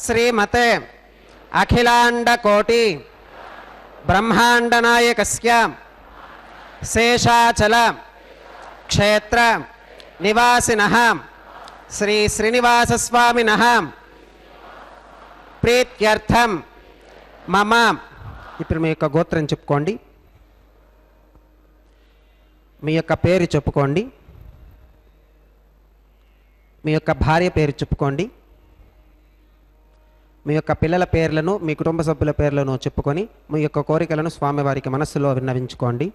శ్రీమతే అఖిలాండకోటి బ్రహ్మాండనాయకస్య శేషాచల క్షేత్ర నివాసినః శ్రీ శ్రీనివాసస్వామినః ప్రీత్యర్థం మమ. ఇప్పుడు మీ యొక్క గోత్రం చెప్పుకోండి, మీ యొక్క పేరు చెప్పుకోండి, మీ యొక్క భార్య పేరు చెప్పుకోండి, మీ యొక్క పిల్లల పేర్లను, మీ కుటుంబ సభ్యుల పేర్లను చెప్పుకొని మీ యొక్క కోరికలను స్వామివారికి మనస్సులో విన్నవించుకోండి.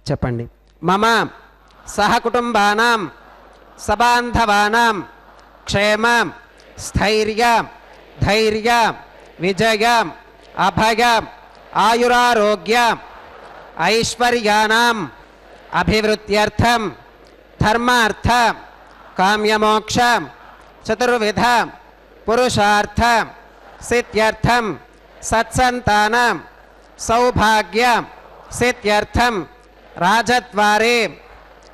చెప్పండి. మమ సహకుటుంబానాం సబాంధవానాం క్షేమ స్థైర్య ధైర్య విజయ అభయ ఆయురారోగ్య ఐశ్వర్యానాం అభివృద్ధ్యర్థం ధర్మార్థ కామ్యమోక్ష చతుర్విధ పురుషార్థ సిద్ధ్యర్థం సత్సంతాన సౌభాగ్య సిద్ధ్యర్థం రాజద్వారే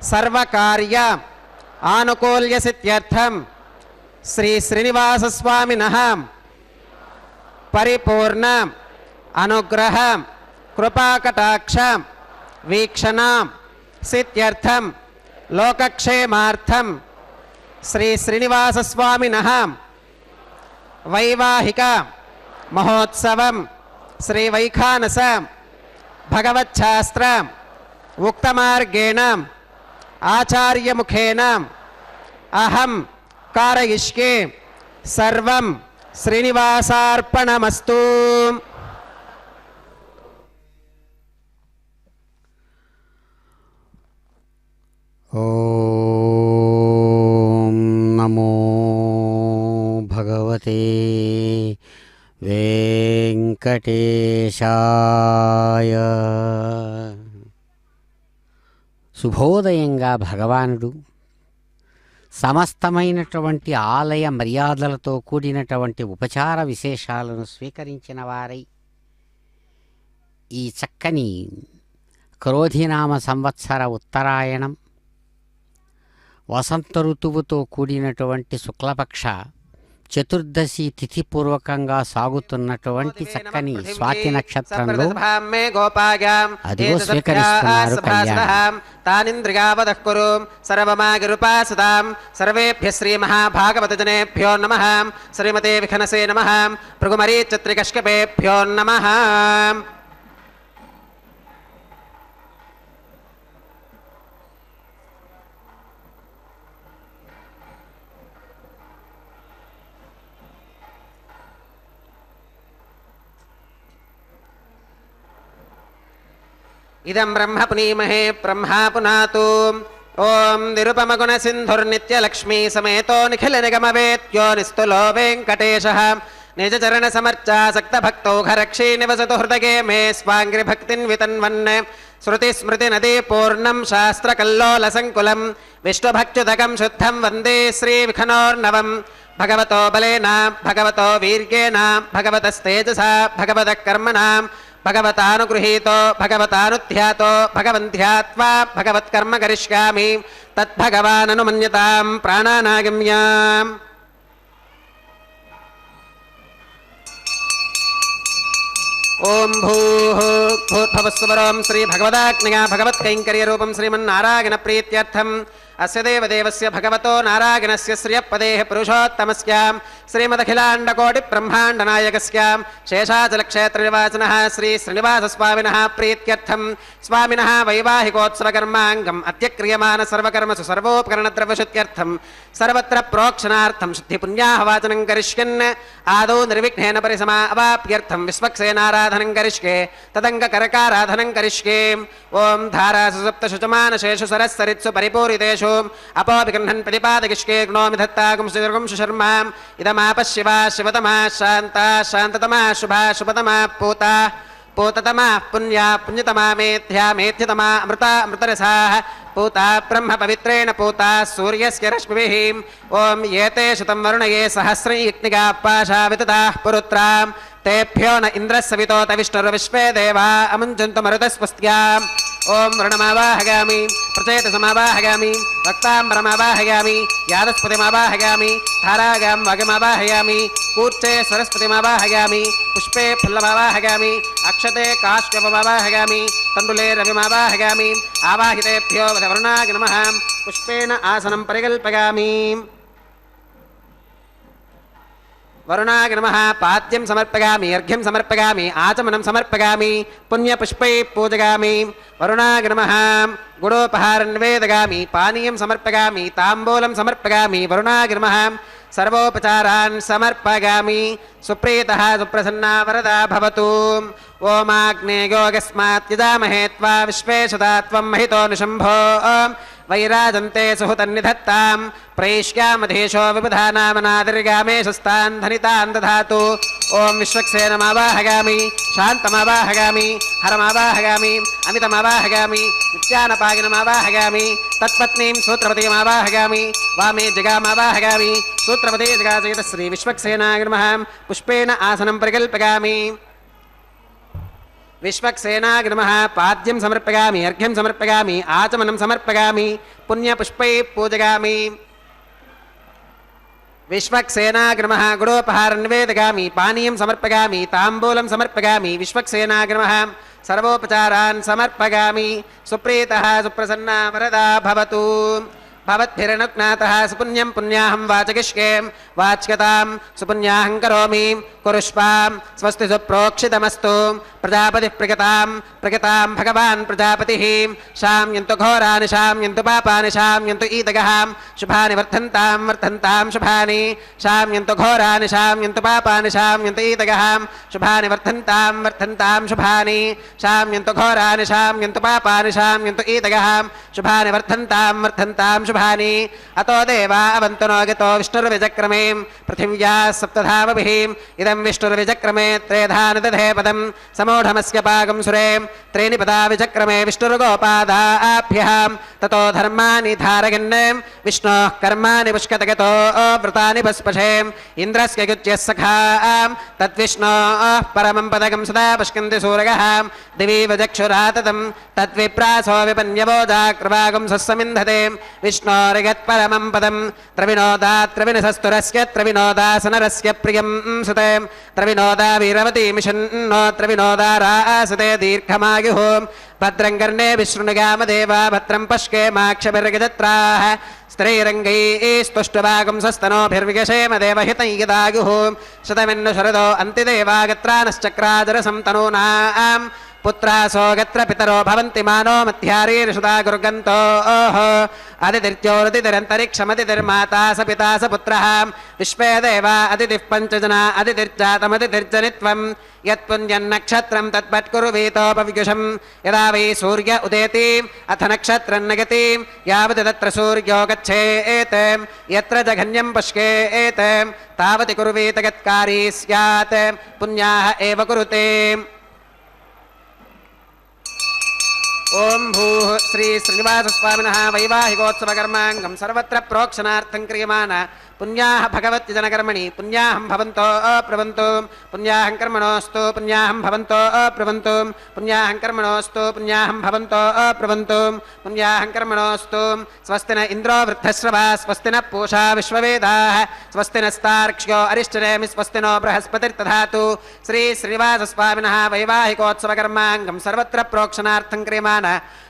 సర్వకార్య ఆనుకూల్య సిద్ధ్యర్థం శ్రీ శ్రీనివాసస్వామినః పరిపూర్ణ అనుగ్రహ కృపాకటాక్ష వీక్షణ సిద్ధ్యర్థం లోకక్షేమార్థం శ్రీ శ్రీనివాసస్వామినః వైవాహిక మహోత్సవం శ్రీ వైఖానస భగవచ్ఛాస్త్ర ఉక్తమార్గేణ ఆచార్యముఖేన అహం కారయిష్యే సర్వం శ్రీనివాసార్పణమస్తు. ఓం నమో భగవతే వెంకటేశాయ. శుభోదయంగా భగవానుడు సమస్తమైనటువంటి ఆలయ మర్యాదలతో కూడినటువంటి ఉపచార విశేషాలను స్వీకరించిన వారై ఈ చక్కని క్రోధినామ సంవత్సర ఉత్తరాయణం వసంత ఋతువుతో కూడినటువంటి శుక్లపక్ష చతుర్దశి తిథిపూర్వకంగా సాగుతున్నటువంటి చక్కని స్వాతి నక్షత్రంలో అదిగో స్వీకరిస్తున్నారు కళ్యాణం. తానింద్రియావదః కురు సర్వమాగిరుపాసతాం సర్వేభ్యః శ్రీ మహాభాగవత జనేభ్యో నమః. శ్రీమతే విఖనసే నమః. భృగుమరీచత్రికష్కపేభ్యో నమః. ఇదం బ్రహ్మ పునీమహే బ్రహ్మా పునాతు. ఓం నిరుపమగుణ సింధుర్నిత్యలక్ష్మీ సమేతో నిఖిల నిగమవేత్యో నిస్తులో వెంకటేశః. నిజ చరణ సమర్చాసక్త భక్తౌఘరక్షీ నివసతు హృదగే మే స్వాంగ్రి భక్తిన్ వితన్వన్. శృతి స్మృతి నదీ పూర్ణం శాస్త్ర కల్లోల సంకులం విష్ణుభక్త్యుదకం శుద్ధం వందే శ్రీ విఖనోర్నవం. భగవతో బలేన భగవతో వీర్యేణ భగవతస్తేజసా భగవతః కర్మణా భగవతానుగృహీతో భగవతానుధ్యాతో భగవంధ్యాత్వా భగవత్కర్మ కరిష్యామి తద్భగవాననుమన్యతాం ప్రాణానాగమ్యాం. ఓం భూః భూర్భువస్సువరోం శ్రీ భగవదాగ్నిగా భగవత్కైంకర్యరూపం శ్రీమన్నారాయణ ప్రీత్యర్థం అస్య దేవదేవస్య భగవతో నారాయణస్య శ్రియపదేః పురుషోత్తమస్య శ్రీమదఖిలాండకోటి బ్రహ్మాండనాయకస్య శేషాచలక్షేత్రనివాసినః శ్రీ శ్రీనివాసస్వామినః ప్రీత్యర్థం స్వామినః వైవాహికోత్సవకర్మాంగం అత్యక్రియమాన సర్వకర్మసు సర్వోపకరణద్రవ్యశుద్ధ్యర్థం సర్వత్ర ప్రోక్షణార్థం శుద్ధిపుణ్యాహవాచనం కరిష్యన్ ఆదౌ నిర్విఘ్నేన పరిసమా అవాప్యర్థం విశ్వక్సేనారాధనం కరిష్యే తదంగకరకారాధనం కరిష్యే. ఓం ధారాసు సప్తశుచమానశేషు సరస్సరిత్సు పరిపూరితేషు అపోపి గృహన్ ప్రతిపాదకిష్కే గుణోమి దత్తాగుం సుదీర్ఘం శర్మాం. ఇదమాప శివా శివతమా శాంతా శాంతతమా శుభా శుభతమా పూతా पूततमा पुण्या पुण्यतमा मेध्या मेध्यतमा अमृता अमृतरसाः पूता ब्रह्म पवित्रेण पूता सूर्यस्य रश्मिभिः ॐ एते शतं वरुणये सहस्रयज्ञिका पाशा वितताः पुरुत्रां तेभ्यो न इन्द्रः सवितोत विष्णुर्विश्वे देवा अमुञ्चन्तु मरुतस्वस्त्याम् ॐ वरुणमावाहयामि प्रचेतसमावाहयामि रक्ताम्बरमावाहयामि यादस्पतिमावाहयामि धारागां वागमावाहयामि कूर्चे सरस्वतिमावाहयामि पुष्पे फुल्लमावाहयामि अक्षते काश्यपमावाहयामि तण्डुले रविमावाहयामि आवाहितेभ्यो वरुणाय नमः पुष्पेण आसनं परिकल्पयामि वरुणाय नमः पाद्यं समर्पयामि अर्घ्यं समर्पयामि आचमनं समर्पयामि पुण्यपुष्पैः पूजयामि वरुणाय नमः गुडोपहारं निवेदयामि पानीयं समर्पयामि ताम्बूलं समर्पयामि वरुणाय नमः सर्वोपचारान् समर्पयामि सुप्रीतः सुप्रसन्ना वरदा भवतु ओमाग्नेयो यस्मात् यजामहे त्वा विश्वेशदा त्वं महितो निशम्भो वैराजन्ते सुहृतन्निधत्तां प्रैष्यामधेशो विबुधानामनादिर्गामेशस्तान् धनितान् दधातु ॐ विश्वक्सेनमावाहयामि शान्तमावाहयामि हरमावाहयामि अमितमावाहयामि नित्यानपागिनमावाहयामि तत्पत्नीं सूत्रपतिमावाहयामि वामे जगामावाहयामि सूत्रपते जगासहित श्री विश्वक्सेनाय नमः पुष्पेण आसनं परिकल्पयामि विश्वक्सेनाय नमः पाद्यं समर्पयामि अर्घ्यं समर्पयामि आचमनं समर्पयामि पुण्यपुष्पैः पूजयामि विश्वक्सेनाय नमः गुडोपहारं निवेदयामि पानीयं समर्पयामि ताम्बूलं समर्पयामि विश्वक्सेनाय नमः सर्वोपचारान् समर्पयामि सुप्रीतः सुप्रसन्ना वरदा भवतु भवद्भिरनुज्ञातः सुपुण्यं पुण्याहं वाचगिष्ये वाच्यतां सुपुण्याहं करोमि कुरुष्वां स्वस्ति सुप्रोक्षितमस्तु प्रजापतिः प्रगतां भगवान् प्रजापतिः शाम्यन्तु घोरानि शाम्यन्तु पापानि शाम्यन्तु ईदगः शुभानि वर्धन्तां शुभानि शाम्यन्तु घोरानि शाम्यन्तु पापानि शाम्यन्तु ईदगः शुभानि वर्धन्तां शुभानि शाम्यन्तु घोरानि शाम्यन्तु पापानि शाम्यन्तु ईदगः शुभानि वर्धन्तां शुभानि अतो देवा अवन्तु नो गतो विष्णुर्विचक्रमे पृथिव्या सप्तधामभिः इदं विष्णुर्विचक्रमे त्रेधानि दधे पदं समूढमस्य पाकं सुरे त्रीणि पदा विचक्रमे विष्णुर्गोपादाभ्यः ततो धर्माणि धारयन् विष्णोः कर्माणि पुष्कतगतो व्रतानि पुष्पशे इन्द्रस्य युज्यः सखा तद्विष्णोः परमं पदकं सदा पुष्कन्ति सूरयः दिवि वचक्षुराततं तद्विप्रासो विपन्यवोजाकृवागं सस्समिन्धते विष्णोर्यत्परमं पदं त्रविनोदात्रविनसस्तुरस्य त्रविनोदासनरस्य प्रियं सुते त्रविनोदा वीरवती मिषन्नो त्रविनोदा रासते दीर्घमायुः भद्रं कर्णे विशृणुयामदेवा भद्रं पश्येमाक्षभिर्गजत्राः स्त्रैरङ्गैस्तुष्टुवागं स्वस्तनोभिर्विगशेम देवहितं यदायुः शतमिन्नु शरदो अन्तिदेवागत्रानश्चक्राजरसं तनूनां पुत्रासो गत्र पितरो भवन्ति मानो मध्यारीर्षुदा गुर्गन्तो अदितिर्ज्योतिरन्तरिक्षमदितिर्माता स पिता स पुत्रः विश्वे देवा अदितिः पञ्चजना अदितिर्जातमदितिर्जनित्वं यत्पुण्यन्नक्षत्रं तत्पत्कुरुवीतोपवियुषं यदा वै सूर्य उदेति अथ नक्षत्रं नगति यावत् तत्र सूर्यो गच्छेत् यत्र जघन्यं पश्येत् तावति कुर्वीत गत्कारी स्यात् पुण्याः एव कुरुते ओम भूः श्री श्रीनिवासस्वामिनः वैवाहिकोत्सवकर्माङ्गं सर्वत्र प्रोक्षणार्थं क्रियमाण पुण्याः भगवत्यजनकर्मणि पुण्याहं भवन्तो अप्रवन्तु पुण्याहं कर्मणोऽस्तु पुण्याहं भवन्तो अप्रवन्तु पुण्याहं कर्मणोऽस्तु पुण्याहं भवन्तो अप्रवन्तु पुण्याहं कर्मणोऽस्तु स्वस्ति न इन्द्रो वृद्धश्रवा स्वस्ति न पूषा विश्ववेदाः स्वस्ति नस्तार्क्ष्यो अरिष्टनेमि स्वस्ति नो बृहस्पतिर्दधातु श्री श्रीनिवासस्वामिनः वैवाहिकोत्सवकर्माङ्गं सर्वत्र प्रोक्षणार्थं क्रियमाण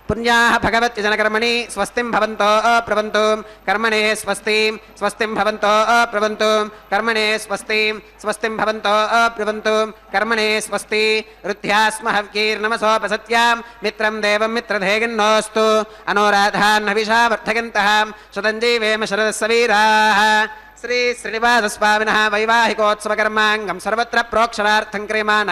पुण्याः भगवत्यजनकर्मणि स्वस्तिं भवन्तो अप्रवन्तु कर्मणे स्वस्ति स्वस्तिं भवन्तो अप्रवन्तु कर्मणे स्वस्ति स्वस्तिं भवन्तो अप्रवन्तु कर्मणे स्वस्ति रुद्ध्यास्महव्यैर्नमसोपसत्यां मित्रं देवं मित्रधेगिन्नोऽस्तु अनोराधान् हविषा वर्धयन्तः शतञ्जीवेम शरदस्सवीराः श्री श्रीनिवासस्वामिनः वैवाहिकोत्सवकर्माङ्गं सर्वत्र प्रोक्षणार्थं क्रियमाण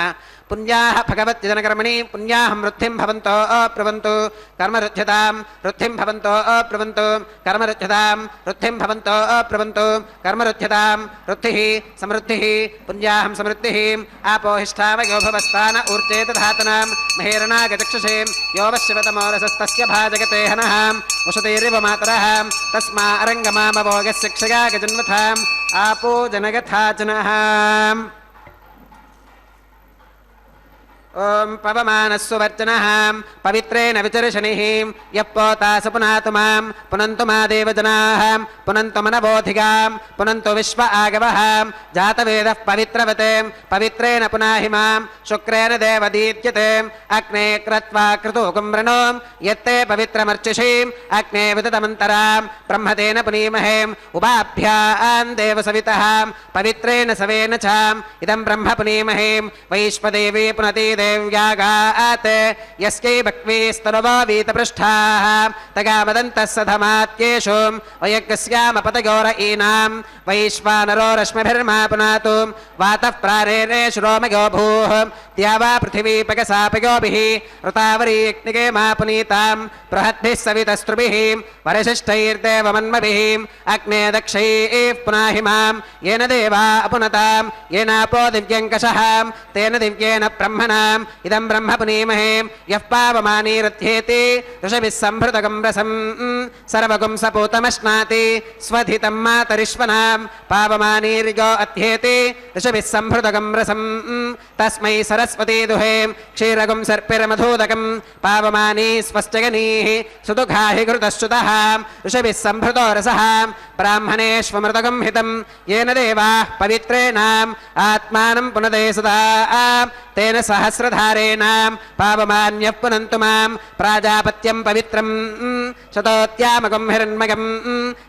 పుణ్యాః భగవద్జనకర్మణి పుణ్యాహం వృద్ధిం భవంతో అబ్రువంతు కర్మరుధ్యతాం వృద్ధిం భవంతో అబ్రువంతు కర్మరుధ్యతాం వృద్ధిం భవంతో అబ్రువంతు కర్మరుధ్యతాం వృద్ధిః సమృద్ధిః పుణ్యాహం సమృద్ధిః ఆపోహిష్టామయో భవస్థాన ఊర్జేత ధాతనాం మహేరణాగచక్షుషే యో వశ్యవతమోరసస్తస్య భాజగతే హనః వసతేరివ మాతరః తస్మా అరంగమామవోగస్య క్షగా గజన్వథాం आपो जनगथाचनः ओम पवमानस्सु वर्चनः पवित्रेण विचर्षणिः यः पोतास पुनातु मां पुनन्तु मा देवजनाः पुनन्तु मनबोधिगां पुनन्तु विश्व आगवः जातवेदः पवित्रवते पवित्रेण पुनाहि मां शुक्रेण देवदीत्यते अग्ने क्रत्वा क्रतुकं वृणो यत्ते पवित्रमर्चिषीम् अग्ने विदतमन्तरां ब्रह्मतेन पुनीमहे उभाभ्यां देवसवितः पवित्रेण सवेन च इदं ब्रह्म पुनीमहे वैश्वदेवी पुनति देव्यागात् यस्यै भक्वीस्तनुवा वीतपृष्ठाः तगामदन्तः सधमात्येषु वयज्ञस्यामपतयोर ईनां वैश्वानरो रश्मिभिर्मा पुनातु वातः प्रारेणे श्रोमयो भूः द्यावा पृथिवीपगसापयोभिः ऋतावरीग्निगे मा पुनीतां बृहद्भिः सवितस्त्रुभिः वरशिष्ठैर्देवमन्मभिः अग्ने दक्षैः पुनाहि मां येन देवा अपुनतां येनापो दिव्यङ्कषः तेन दिव्येन ब्रह्मणाम् इदं ब्रह्म पुनीमहे यः पावमानीरथ्येति ऋषभिः सम्भृतकं रसं सर्वगुं सपूतमश्नाति स्वधितं मातरिश्वनां पावमानीर्यो अध्येति ऋषभिः सम्भृतकं रसं तस्मै सरस्वती दुहे क्षीरगुं सर्पिरमधूदकं पावमानी स्वश्चगनीः सुदुःखाहि घृतश्रुतः ऋषभिः सम्भृतो रसः ब्राह्मणेष्वमृतकं हितं येन देवाः पवित्रेणाम् आत्मानं पुनदे सदा तेन सहस्रधारेण पावमान्यः पुनन्तु मां प्राजापत्यं पवित्रं शतोत्यामगं हिरण्मगं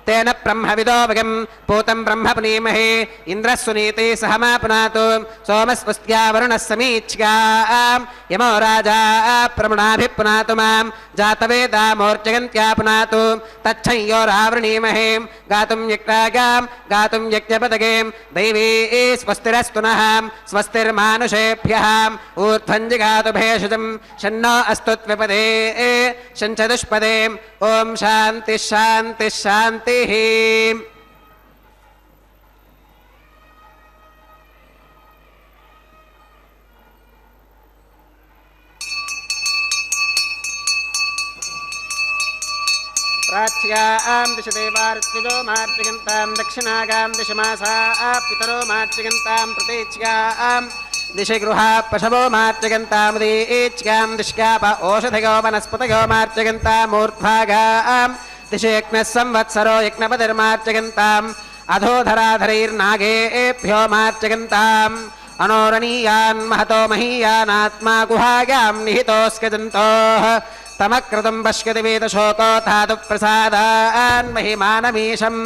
तेन ब्रह्मविदोऽवगं पूतं ब्रह्म पुनीमहे इन्द्रः सुनीते सह मा पुनातु सोमस्वस्त्या वरुणः समीच्या यमो राजा प्रमुणाभिः पुनातु मां जातवेदामोर्जगन्त्या पुनातु तच्छंयोरावृणीमहे गातुं यज्ञागां गातुं यज्ञपदगें दैवी स्वस्तिरस्तु नः स्वस्तिर्मानुषेभ्यः ऊर्ध्वं जिगातु भेषजं शन्नो अस्तु त्विपदे शञ्चतुष्पदे ॐ शान्तिः शान्तिः शान्तिः प्राच्यां दिश देवार्तिजो मार्जगन्तां दक्षिणागां दिशमासा पितरो मार्जगन्तां प्रतीच्यां दिशि गृहा पशवो मार्जगन्तामुदीच्यां दिश्याप ओषधयो वनस्पतयो मार्जगन्तामूर्ध्वागां दिशि यज्ञः संवत्सरो यज्ञपतिर्मार्जगन्ताम् अधोधराधरैर्नागेभ्यो मार्जगन्ताम् अनोरणीयान् महतो महीयानात्मा गुहायां निहितोऽस्कजन्तोः तमकृतं पश्यति वेदशोको धातु प्रसादान् महिमानमीशं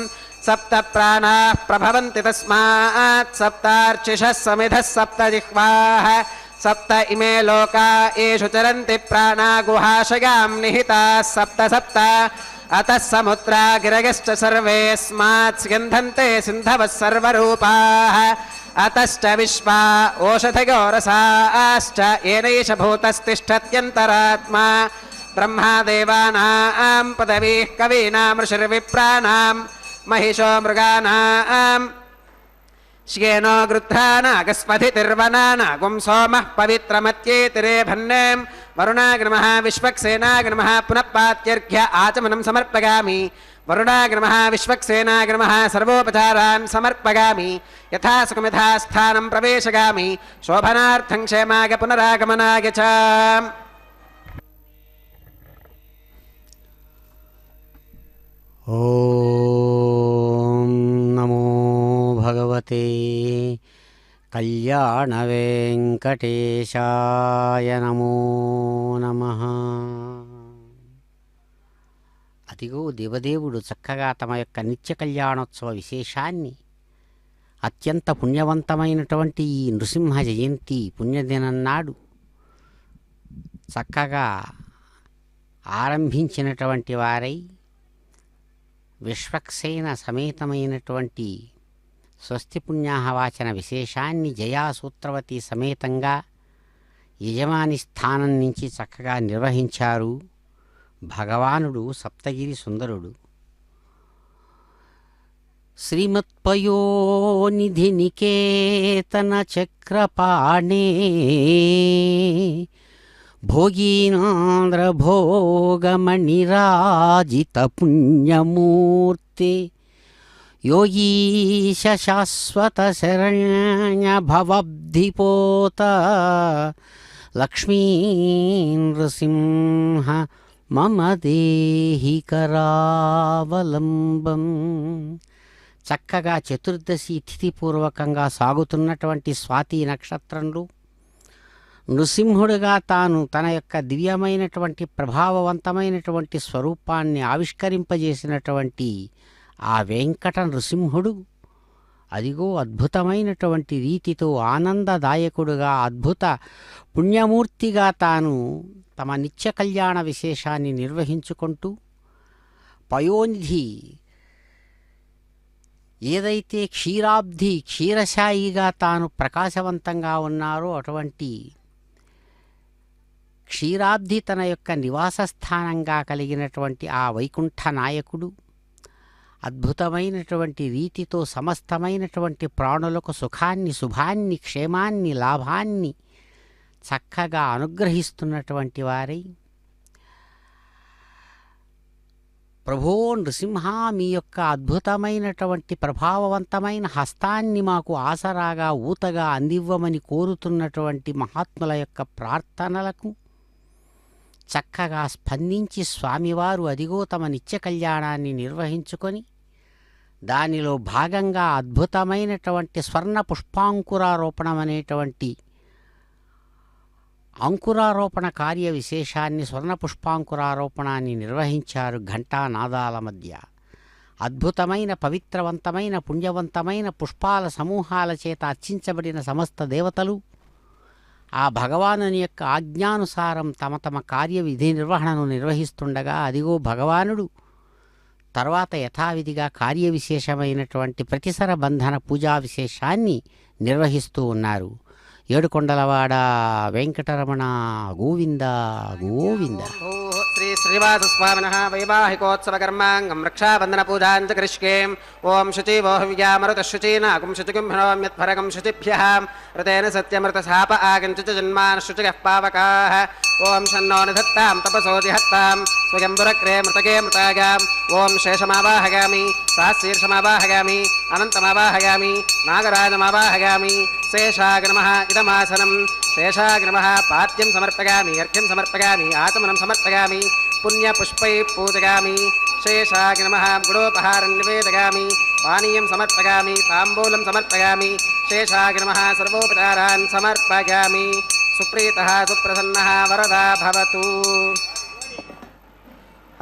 सप्त प्राणाः प्रभवन्ति तस्मात् सप्तार्चिषः समिधः सप्त जिह्वाः सप्त इमे लोका येषु चरन्ति प्राणा गुहाशयां निहिताः सप्त सप्त अतः समुद्रा गिरगश्च सर्वेऽस्मात् स्यन्धन्ते सिन्धवः सर्वरूपाः अतश्च विश्वा ओषधयो रसाश्च येनैष भूतस्तिष्ठत्यन्तरात्मा ब्रह्मा देवानां पदवीः कवीनां ऋषिर्विप्राणां महिषो मृगाणां श्येनो गृध्रानागस्पथितिर्वनानागुं सोमः पवित्रमत्येतिरेभन्ने वरुणाग्नमः विश्वक्सेनाग्नमः पुनः पात्यर्घ्य आचमनं समर्पयामि वरुणाग्नमः विश्वक्सेनाग्नमः सर्वोपचारान् समर्पयामि यथा सुखमिथा स्थानं प्रवेशयामि शोभनार्थं क्षेमाय पुनरागमनाय च ఓం నమో భగవతే కళ్యాణ వెంకటేశాయ నమో నమః. అదిగో దేవదేవుడు చక్కగా తమ యొక్క నిత్య కళ్యాణోత్సవ విశేషాన్ని అత్యంత పుణ్యవంతమైనటువంటి ఈ నృసింహ జయంతి పుణ్యదినం నాడు చక్కగా ఆరంభించినటువంటి వారై విశ్వక్సేన సమేతమైనటువంటి స్వస్తి పుణ్యాహవాచన విశేషాన్ని జయాసూత్రవతి సమేతంగా యజమాని స్థానం నుంచి చక్కగా నిర్వహించారు భగవానుడు సప్తగిరి సుందరుడు. శ్రీమత్పయోనిధి నికేతన చక్రపాణే భోగీనాంధ్ర భోగమణిరాజిత పుణ్యమూర్తే యోగీశ శాశ్వత శరణ్య భవబ్ధిపోత లక్ష్మీ నృసింహ మమ దేహి కరావలంబం. చక్కగా చతుర్దశి తిథిపూర్వకంగా సాగుతున్నటువంటి స్వాతి నక్షత్రంలో నృసింహుడిగా తాను తన యొక్క దివ్యమైనటువంటి ప్రభావవంతమైనటువంటి స్వరూపాన్ని ఆవిష్కరింపజేసినటువంటి ఆ వెంకట నృసింహుడు అదిగో అద్భుతమైనటువంటి రీతితో ఆనందదాయకుడుగా అద్భుత పుణ్యమూర్తిగా తాను తమ నిత్య కళ్యాణ విశేషాన్ని నిర్వహించుకుంటూ పయోనిధి ఏదైతే క్షీరాబ్ధి క్షీరశాయిగా తాను ప్రకాశవంతంగా ఉన్నారో అటువంటి క్షీరాబ్ధి తన యొక్క నివాస స్థానంగా కలిగినటువంటి ఆ వైకుంఠ నాయకుడు అద్భుతమైనటువంటి రీతితో సమస్తమైనటువంటి ప్రాణులకు సుఖాన్ని శుభాన్ని క్షేమాన్ని లాభాన్ని చక్కగా అనుగ్రహిస్తున్నటువంటి వారై, ప్రభో నృసింహ మీ యొక్క అద్భుతమైనటువంటి ప్రభావవంతమైన హస్తాన్ని మాకు ఆసరాగా ఊతగా అందివ్వమని కోరుతున్నటువంటి మహాత్ముల యొక్క ప్రార్థనలకు చక్కగా స్పందించి స్వామివారు అదిగో తమ నిత్య కళ్యాణాన్ని నిర్వహించుకొని దానిలో భాగంగా అద్భుతమైనటువంటి స్వర్ణ పుష్పాంకురారోపణం అనేటువంటి అంకురారోపణ కార్య విశేషాన్ని స్వర్ణ పుష్పాంకురారోపణాన్ని నిర్వహించారు ఘంటానాదాల మధ్య. అద్భుతమైన పవిత్రవంతమైన పుణ్యవంతమైన పుష్పాల సమూహాల చేత అర్చించబడిన సమస్త దేవతలు ఆ భగవానుని యొక్క ఆజ్ఞానుసారం తమ తమ కార్యవిధి నిర్వహణను నిర్వహిస్తుండగా అదిగో భగవానుడు తర్వాత యథావిధిగా కార్యవిశేషమైనటువంటి ప్రతిసర బంధన పూజా విశేషాన్ని నిర్వహిస్తూ ఉన్నారు. ఏడుకొండలవాడ వెంకటరమణ గోవింద గోవింద. శ్రీ శ్రీనివాసస్వామినః వైవాహికోత్సవకర్మాంగం రక్షాబంధన పూజాంచ కరిష్యే. ఓం శుచివో హవ్యామృత శుచీనాకుం శుచిగుంభినోమ్యత్ఫరగం శుచిభ్యః ఋతేన సత్యమృతశాప ఆగంచ జన్మాన శుచిగః పావకాః. ఓం షన్నో నిధత్తాం తపసో జిహత్తాం స్వయంబురగ్రే మృతగే మృతాగాం. ఓం శేషమావాహయామి సహస్రీర్షమావాహయామి అనంతమావాహయామి నాగరాజమావాహయామి. శేషాయ నమః ఇదమాసనం. శేషాయ నమః పాద్యం సమర్పయామి అర్ఘ్యం సమర్పయామి ఆచమనం సమర్పయామి పుణ్యపుష్పై పూజయామి. శేషాయ నమః గుడోపహారం నివేదయామి పానీయం సమర్పయామి తాంబూలం సమర్పయామి. శేషాయ నమః సర్వోపచారాన్ సమర్పయామి. సుప్రీతః సుప్రసన్నః వరదా భవతు.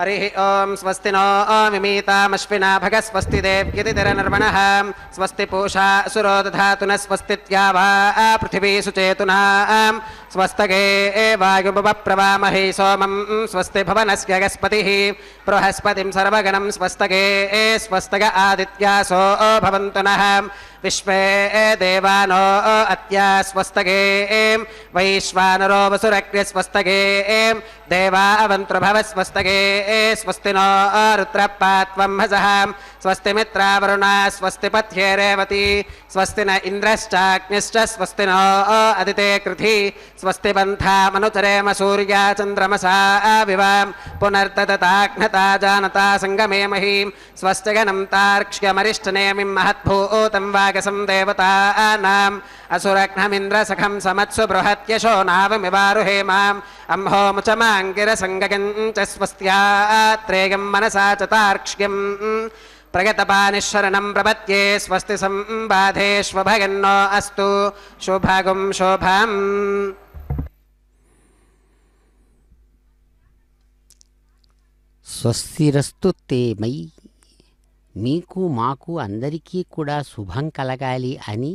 హరి ఓం స్వస్తి నో మిమీతామశ్వినా భగ స్వస్తి దేవ్యతిరనర్వణః స్వస్తి పూషా అసురో దధాతు న స్వస్తిత్యావా పృథివీ సుచేతునా స్వస్తగే వాయుమప్రవామహే సోమం స్వస్తి భవనస్య గస్పతిః బృహస్పతిం సర్వగణం స్వస్తగే స్వస్తగ ఆదిత్యాసో భవంతు నః విశ్వే దేవానో అత్యా స్వస్తగే వైశ్వానరో వసురగ్రే స్వస్తగే దేవా అవంతృభవ స్వస్తగే స్వస్తి నో రుద్రపాత్వం హసః స్వస్తి మిత్రావరుణా స్వస్తి పథ్యే రేవతి స్వస్తి న ఇంద్రశ్చాగ్నిశ్చ స్వస్తి నో అదితే కృధి స్వస్తి బంధామనుచరేమ సూర్యా చంద్రమసా వివాం పునర్దదతాఘ్నతా జానతా సంగమే మహీం స్వస్తిగణం తార్క్ష్యమరిష్టనేమిం మహద్భూతం వాగసం దేవతానాం అసురఘ్నమింద్రసఖం సమత్సు బృహత్యశో నావమివారుహేమాం అంహోముచమాంగిరసంగగం చ స్వస్త్యాత్రేయం మనసా చ తార్క్ష్యం ప్రగతపానిశరణం ప్రపత్యే స్వస్తి సంబాధేష్వభగన్నో అస్తు శుభగం శోభం. స్వస్తిరస్తు తే మయి. మీకు మాకు అందరికీ కూడా శుభం కలగాలి అని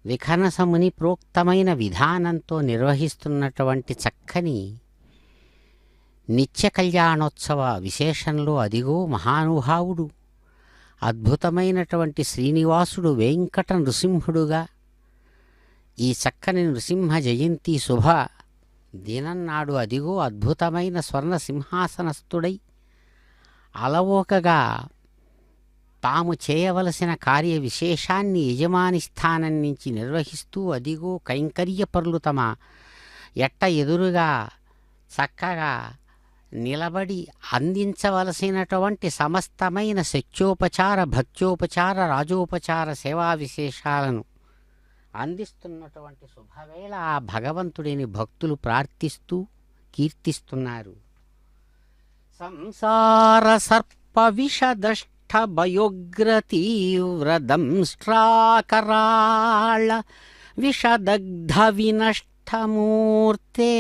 విఖనసముని ప్రోక్తమైన విధానంతో నిర్వహిస్తున్నటువంటి చక్కని నిత్య కళ్యాణోత్సవ విశేషంలో అదిగో మహానుభావుడు అద్భుతమైనటువంటి శ్రీనివాసుడు వెంకట నృసింహుడుగా ఈ చక్కని నృసింహ జయంతి శుభ దినన్నాడు అదిగో అద్భుతమైన స్వర్ణ సింహాసనస్థుడై అలవోకగా తాము చేయవలసిన కార్య విశేషాన్ని యజమాని స్థానం నుంచి నిర్వహిస్తూ అదిగో కైంకర్యపరులు తమ ఎట్ట ఎదురుగా చక్కగా నిలబడి అందించవలసినటువంటి సమస్తమైన శక్త్యోపచార భక్త్యోపచార రాజోపచార సేవా విశేషాలను అందిస్తున్నటువంటి శుభవేళ ఆ భగవంతుడిని భక్తులు ప్రార్థిస్తూ కీర్తిస్తున్నారు. సంసార సర్ప విషదష్ట భయోగ్ర తీవ్ర దంష్ట్రాకరాళ విషదగ్ధ వినష్టమూర్తే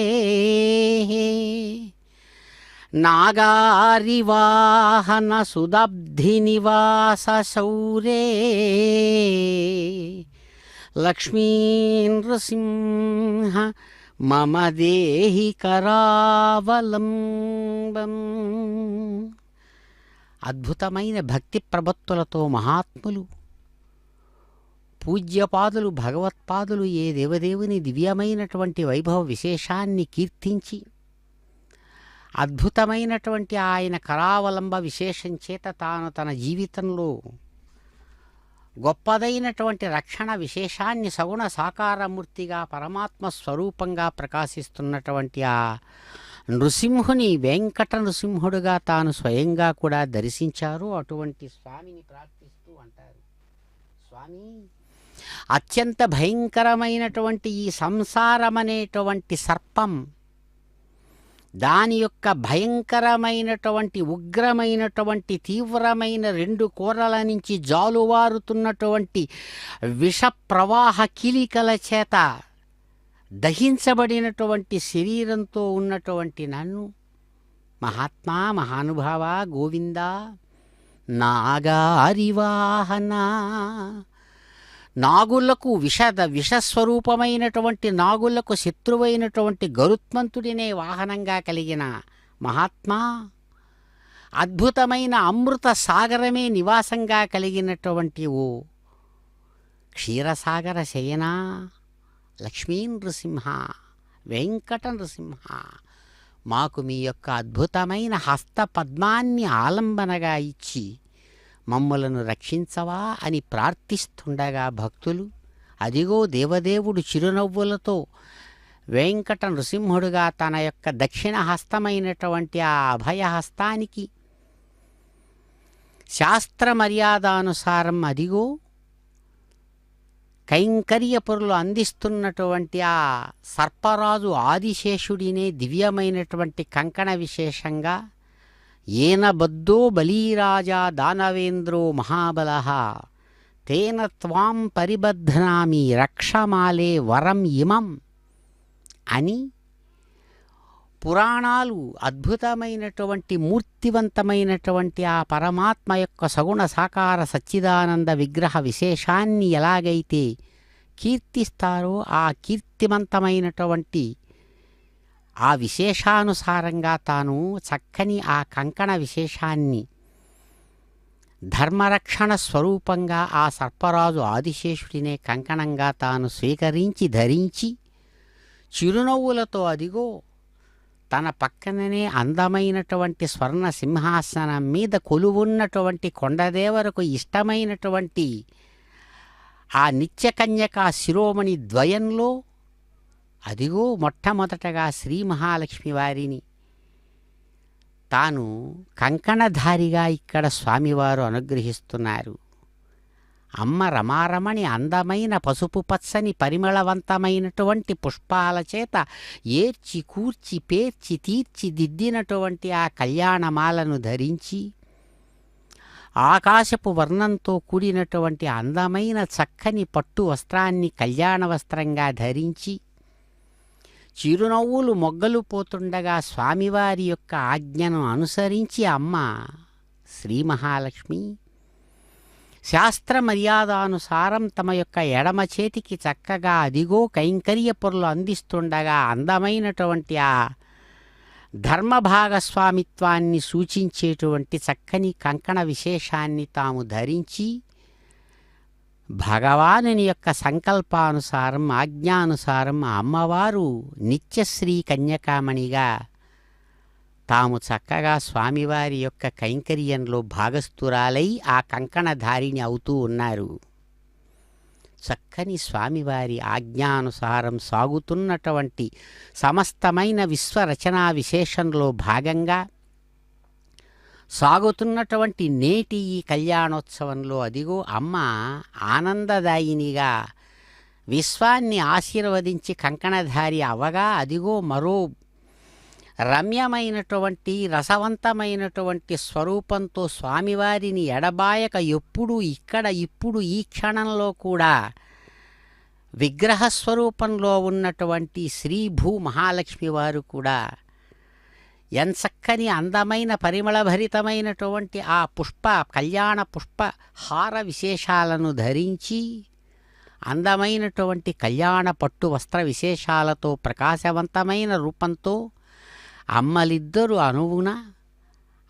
నాగారివాహన సుదబ్ధి నివాస శౌరే లక్ష్మీ నృసింహ మమ దేహి కరావలంబం. అద్భుతమైన భక్తి ప్రబత్తులతో మహాత్ములు పూజ్యపాదులు భగవత్పాదులు ఏ దేవదేవుని దివ్యమైనటువంటి వైభవ విశేషాన్ని కీర్తించి అద్భుతమైనటువంటి ఆయన కరావలంబ విశేషం చేత తాను తన జీవితంలో గొప్పదైనటువంటి రక్షణ విశేషాన్ని సగుణ సాకారమూర్తిగా పరమాత్మ స్వరూపంగా ప్రకాశిస్తున్నటువంటి ఆ నృసింహుని వెంకట నృసింహుడుగా తాను స్వయంగా కూడా దర్శించారు. అటువంటి స్వామిని ప్రార్థిస్తూ అంటారు, స్వామి అత్యంత భయంకరమైనటువంటి ఈ సంసారమనేటువంటి సర్పం దాని యొక్క భయంకరమైనటువంటి ఉగ్రమైనటువంటి తీవ్రమైన రెండు కోరల నుంచి జాలువారుతున్నటువంటి విష ప్రవాహ కిలికల చేత దహించబడినటువంటి శరీరంతో ఉన్నటువంటి నన్ను మహాత్మా మహానుభావ గోవింద నాగారివాహన నాగులకు విషస్వరూపమైనటువంటి నాగులకు శత్రువైనటువంటి గరుత్మంతుడినే వాహనంగా కలిగిన మహాత్మా అద్భుతమైన అమృత సాగరమే నివాసంగా కలిగినటువంటి ఓ క్షీరసాగర శయనా లక్ష్మీ నృసింహ వెంకట నృసింహ మాకు మీ యొక్క అద్భుతమైన హస్త పద్మాన్ని ఆలంబనగా ఇచ్చి మమ్ములను రక్షించవా అని ప్రార్థిస్తుండగా భక్తులు అదిగో దేవదేవుడు చిరునవ్వులతో వెంకట నృసింహుడుగా తన యొక్క దక్షిణ హస్తమైనటువంటి ఆ అభయహస్తానికి శాస్త్ర మర్యాదానుసారం అదిగో కైంకర్యపురులు అందిస్తున్నటువంటి ఆ సర్పరాజు ఆదిశేషుడినే దివ్యమైనటువంటి కంకణ విశేషంగా ఏన బద్ధో బలీరాజా దానవేంద్రో మహాబలః తేన త్వాం పరిబధ్నామి రక్షమాలే వరం ఇమం అని పురాణాలు అద్భుతమైనటువంటి మూర్తివంతమైనటువంటి ఆ పరమాత్మ యొక్క సగుణ సాకార సచ్చిదానంద విగ్రహ విశేషాన్ని ఎలాగైతే కీర్తిస్తారో ఆ కీర్తిమంతమైనటువంటి ఆ విశేషానుసారంగా తాను చక్కని ఆ కంకణ విశేషాన్ని ధర్మరక్షణ స్వరూపంగా ఆ సర్పరాజు ఆదిశేషుడినే కంకణంగా తాను స్వీకరించి ధరించి చిరునవ్వులతో అదిగో తన పక్కననే అందమైనటువంటి స్వర్ణ సింహాసనం మీద కొలువున్నటువంటి కొండదేవరకు ఇష్టమైనటువంటి ఆ నిత్యకన్యకా శిరోమణి ద్వయంలో అదిగో మొట్టమొదటగా శ్రీ మహాలక్ష్మి వారిని తాను కంకణధారిగా ఇక్కడ స్వామివారు అనుగ్రహిస్తున్నారు. అమ్మ రమారమణి అందమైన పసుపు పచ్చని పరిమళవంతమైనటువంటి పుష్పాల చేత ఏర్చి కూర్చి పేర్చి తీర్చిదిద్దినటువంటి ఆ కళ్యాణమాలను ధరించి ఆకాశపు వర్ణంతో కూడినటువంటి అందమైన చక్కని పట్టు వస్త్రాన్ని కళ్యాణ వస్త్రంగా ధరించి చిరునవ్వులు మొగ్గలు పోతుండగా స్వామివారి యొక్క ఆజ్ఞను అనుసరించి అమ్మ శ్రీ మహాలక్ష్మి శాస్త్ర మర్యాదానుసారం తమ యొక్క ఎడమ చేతికి చక్కగా అదిగో కైంకర్య పొరలు అందిస్తుండగా అందమైనటువంటి ఆ ధర్మ భాగస్వామిత్వాన్ని సూచించేటువంటి చక్కని కంకణ విశేషాన్ని తాము ధరించి భగవానుని యొక్క సంకల్పానుసారం ఆజ్ఞానుసారం ఆ అమ్మవారు నిత్యశ్రీ కన్యకామణిగా తాము చక్కగా స్వామివారి యొక్క కైంకర్యంలో భాగస్థురాలై ఆ కంకణధారిణి అవుతూ ఉన్నారు. చక్కని స్వామివారి ఆజ్ఞానుసారం సాగుతున్నటువంటి సమస్తమైన విశ్వరచనా విశేషంలో భాగంగా సాగుతున్నటువంటి నేటి ఈ కళ్యాణోత్సవంలో అదిగో అమ్మ ఆనందదాయినిగా విశ్వాన్ని ఆశీర్వదించి కంకణధారి అవగా అదిగో మరో రమ్యమైనటువంటి రసవంతమైనటువంటి స్వరూపంతో స్వామివారిని ఎడబాయక ఎప్పుడు ఇక్కడ ఇప్పుడు ఈ క్షణంలో కూడా విగ్రహ స్వరూపంలో ఉన్నటువంటి శ్రీ భూ మహాలక్ష్మి వారు కూడా ఎంచక్కని అందమైన పరిమళభరితమైనటువంటి ఆ కళ్యాణ పుష్ప హార విశేషాలను ధరించి అందమైనటువంటి కళ్యాణ పట్టు వస్త్ర విశేషాలతో ప్రకాశవంతమైన రూపంతో అమ్మలిద్దరూ అనువున